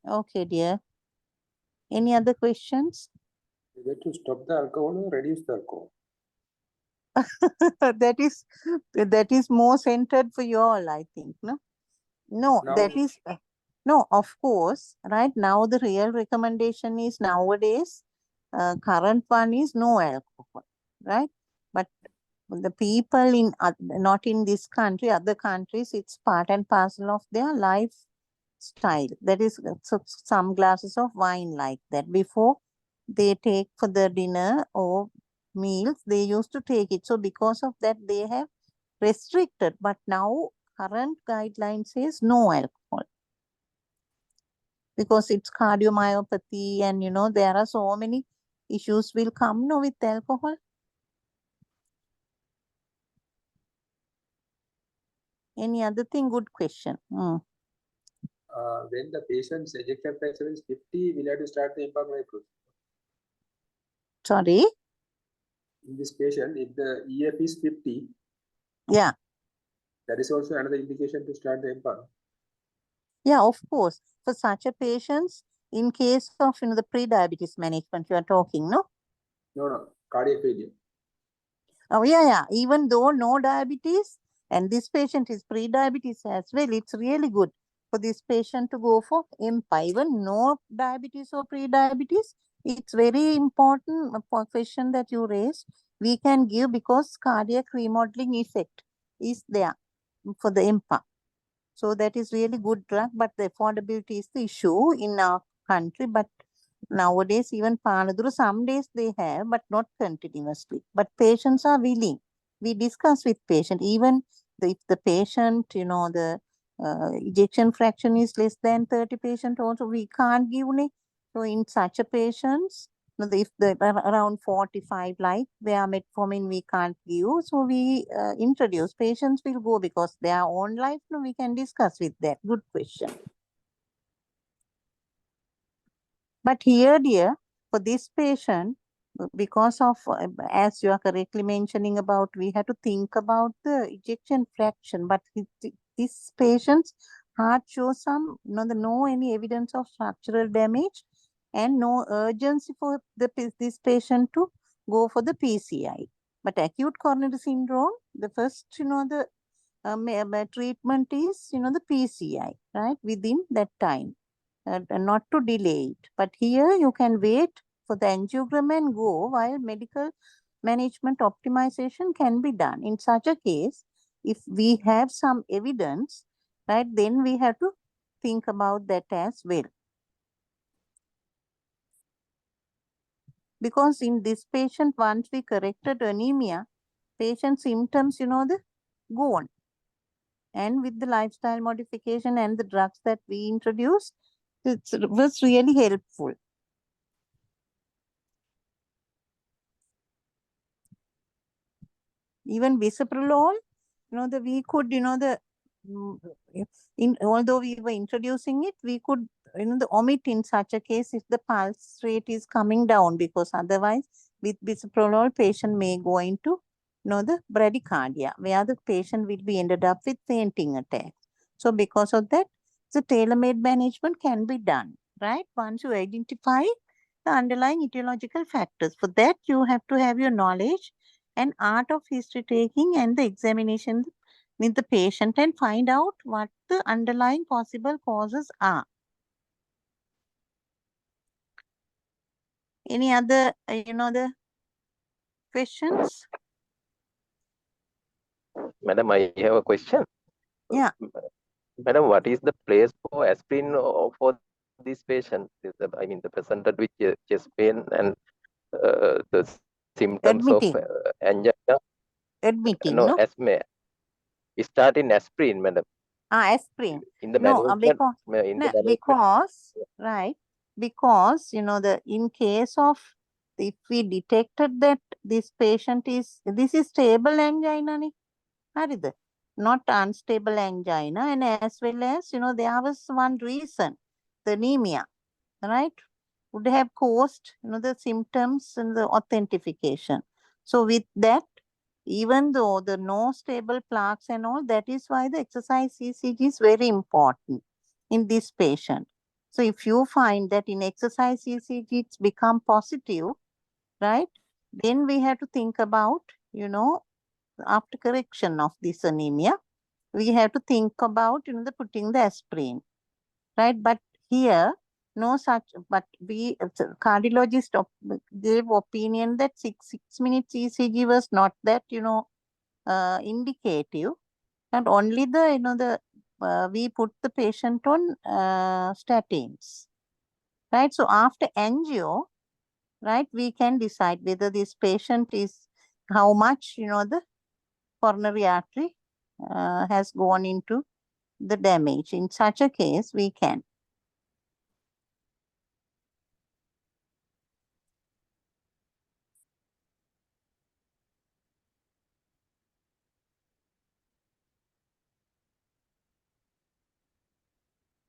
[SPEAKER 2] Okay, dear. Any other questions?
[SPEAKER 3] Whether to stop the alcohol or reduce the alcohol.
[SPEAKER 2] that is more centered for you all, I think, no? No,
[SPEAKER 3] Now,
[SPEAKER 2] that is no, of course, right now the real recommendation is nowadays, current one is no alcohol, right? But the people in not in this country, other countries, it's part and parcel of their lifestyle. That is, so some glasses of wine like that before they take for the dinner or meals, they used to take it. So because of that, they have restricted. But now current guidelines says no alcohol, because it's cardiomyopathy, and there are so many issues will come now with alcohol. Any other thing? Good question.
[SPEAKER 3] when the patient's ejection fraction is 50, we'll have to start the impact procedure.
[SPEAKER 2] Sorry.
[SPEAKER 3] In this patient, if the EF is 50,
[SPEAKER 2] Yeah.
[SPEAKER 3] that is also another indication to start the impact.
[SPEAKER 2] Yeah, of course. For such a patients, in case of the pre-diabetes management, you are talking, no?
[SPEAKER 3] No, cardiac failure.
[SPEAKER 2] Oh, yeah. Even though no diabetes, and this patient is pre-diabetes as well, it's really good for this patient to go for EMPA. Even no diabetes or pre-diabetes, it's very important question that you raised. We can give because cardiac remodeling effect is there for the EMPA. So that is really good drug, but the affordability is the issue in our country. But nowadays, even Panaduru, some days they have, but not continuously. But patients are willing. We discuss with patient, even if the patient, the ejection fraction is less than 30 patient also, we can't give. So in such a patients, if the around 45 like where metformin we can't give, so we introduce, patients will go because their own life, we can discuss with that. Good question. But here, dear, for this patient, because of, as you are correctly mentioning about, we have to think about the ejection fraction, but this patient's heart shows some, no any evidence of structural damage and no urgency for this patient to go for the PCI. But acute coronary syndrome, the first, the treatment is, the PCI, right, within that time. Not to delay it. But here you can wait for the angiogram and go while medical management optimization can be done. In such a case, if we have some evidence, right, then we have to think about that as well. Because in this patient, once we corrected anemia, patient symptoms, the gone. And with the lifestyle modification and the drugs that we introduced, it was really helpful. Even bisoprolol, we could, although we were introducing it, we could, the omit in such a case if the pulse rate is coming down, because otherwise with bisoprolol, patient may go into, the bradycardia, where the patient will be ended up with fainting attacks. So because of that, the tailor-made management can be done, right? Once you identify the underlying etiological factors. For that, you have to have your knowledge and art of history taking and the examination with the patient and find out what the underlying possible causes are. Any other, the questions?
[SPEAKER 6] Madam, I have a question.
[SPEAKER 2] Yeah.
[SPEAKER 6] Madam, what is the place for aspirin for this patient? I mean, the presented with chest pain and the symptoms of
[SPEAKER 2] Admitting.
[SPEAKER 6] angina.
[SPEAKER 2] Admitting,
[SPEAKER 6] No,
[SPEAKER 2] no?
[SPEAKER 6] asthma. Start in aspirin, madam.
[SPEAKER 2] Aspirin.
[SPEAKER 6] In the
[SPEAKER 2] No,
[SPEAKER 6] management.
[SPEAKER 2] because, right, because, in case of, if we detected that this patient is, this is stable angina, not unstable angina, and as well as, there was one reason, the anemia, right, would have caused, the symptoms and the authentication. So with that, even though the no stable plaques and all, that is why the exercise ECG is very important in this patient. So if you find that in exercise ECG it's become positive, right, then we have to think about, after correction of this anemia, we have to think about, the putting the aspirin, right? But here, no such, but we, cardiologist gave opinion that 6 minutes ECG was not that, indicative, and only the, we put the patient on statins, right? So after angio, right, we can decide whether this patient is, how much, the coronary artery has gone into the damage. In such a case, we can.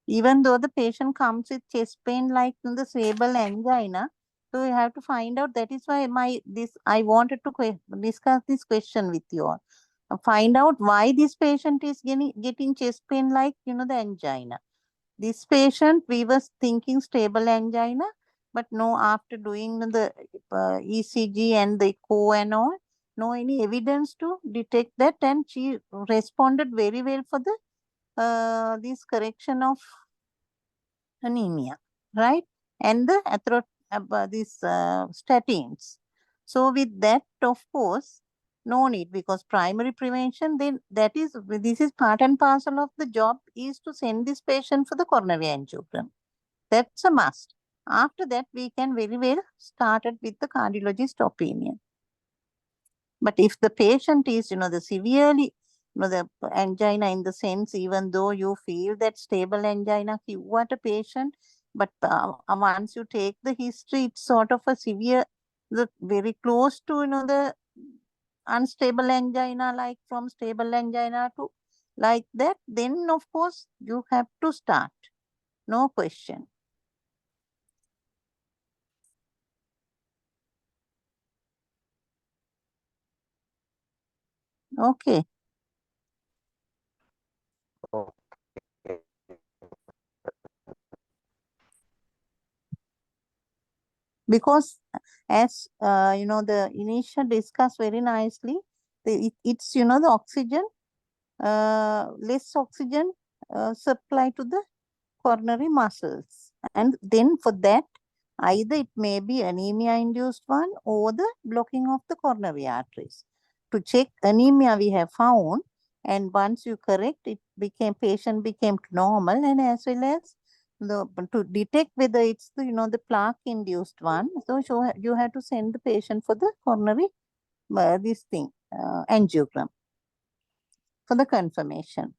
[SPEAKER 2] Even though the patient comes with chest pain like in the cerebral angina, so you have to find out. That is why I wanted to discuss this question with you all. Find out why this patient is getting chest pain like, the angina. This patient, we was thinking stable angina, but no, after doing the ECG and the echo and all, No any evidence to detect that, and she responded very well for the this correction of anemia, right? And the these statins. So with that, of course, no need, because primary prevention, then this is part and parcel of the job, is to send this patient for the coronary angiogram. That's a must. After that, we can very well start it with the cardiologist opinion. But if the patient is, the severely, the angina, in the sense, even though you feel that stable angina, you are a patient, but once you take the history, it's sort of a severe, very close to, the unstable angina, like from stable angina to like that, then of course you have to start. No question. Okay.
[SPEAKER 6] Okay.
[SPEAKER 2] Because as the initial discussed very nicely, it's the oxygen, less oxygen supply to the coronary muscles, and then for that, either it may be anemia induced one or the blocking of the coronary arteries. To check anemia, we have found, and once you correct, patient became normal, and as well as to detect whether it's the plaque induced one. So you have to send the patient for the coronary angiogram for the confirmation,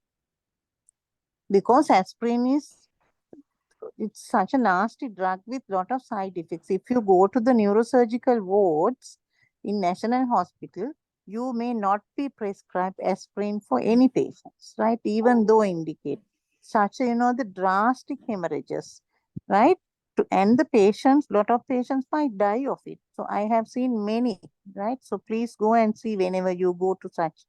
[SPEAKER 2] because aspirin it's such a nasty drug with lot of side effects. If you go to the neurosurgical wards in National Hospital, you may not be prescribed aspirin for any patients, right? Even though indicate such the drastic hemorrhages, right? And the patients, lot of patients might die of it. So I have seen many, right? So please go and see whenever you go to such,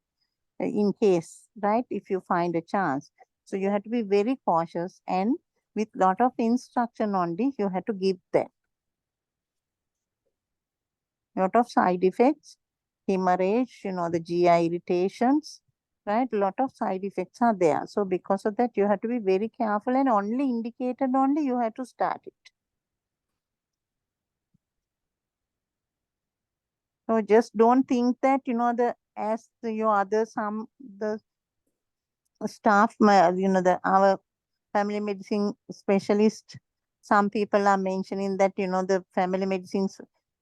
[SPEAKER 2] in case, right? If you find a chance. So you have to be very cautious, and with lot of instruction only, you have to give them. Lot of side effects, hemorrhage, the GI irritations, right? Lot of side effects are there. So because of that, you have to be very careful, and only indicated only you have to start it. So just don't think that, the staff, our family medicine specialist, some people are mentioning that, the family medicine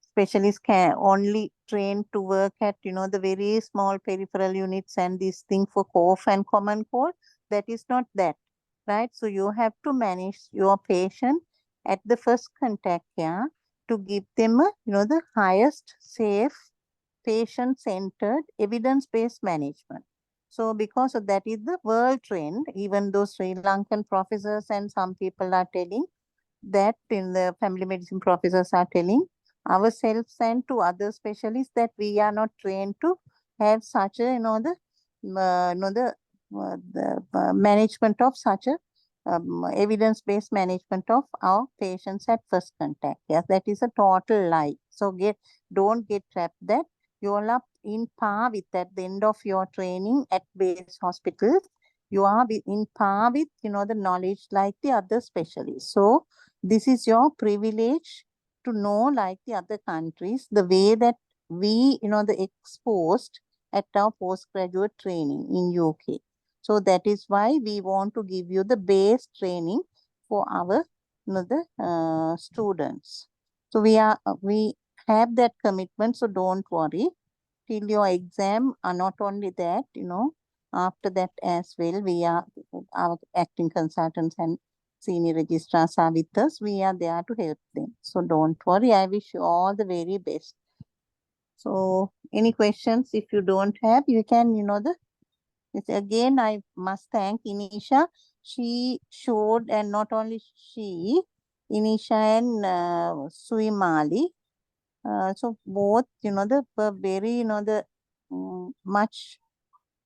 [SPEAKER 2] specialist can only train to work at, the very small peripheral units and this thing for cough and common cold. That is not that, right? So you have to manage your patient at the first contact care to give them the highest safe, patient-centered, evidence-based management. So because of that is the world trend, even though Sri Lankan professors and some people are telling that, in the family medicine professors are telling ourselves and to other specialists that we are not trained to have such a, the management of such a evidence-based management of our patients at first contact. Yes, that is a total lie. So don't get trapped that you are up in par with at the end of your training at base hospitals. You are in par with, the knowledge like the other specialists. So this is your privilege to know, like the other countries, the way that we, the exposed at our postgraduate training in UK. So that is why we want to give you the base training for our, the students. So we have that commitment. So don't worry till your exam. Are not only that, after that as well, our acting consultants and senior registrars are with us. We are there to help them. So don't worry. I wish you all the very best. So any questions? If you don't have, you can, again, I must thank Inisha. She showed, and not only she, Inisha and Suimali. So both, were very, much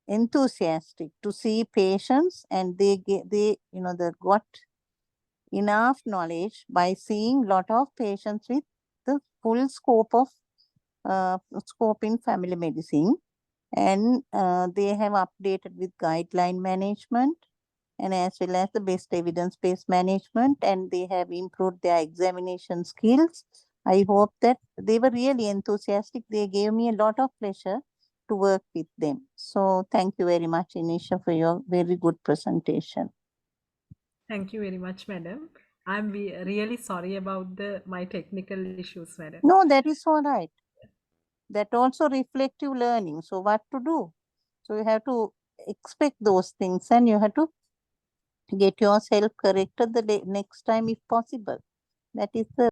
[SPEAKER 2] enthusiastic to see patients, and they got enough knowledge by seeing lot of patients with the full scope of scope in family medicine, and they have updated with guideline management and as well as the best evidence-based management, and they have improved their examination skills. I hope that they were really enthusiastic. They gave me a lot of pleasure to work with them. So thank you very much, Inisha, for your very good presentation.
[SPEAKER 1] Thank you very much, madam. I'm really sorry about my technical issues, madam.
[SPEAKER 2] No, that is all right. That also reflective learning. So what to do? So you have to expect those things and you have to get yourself corrected the next time if possible. That is the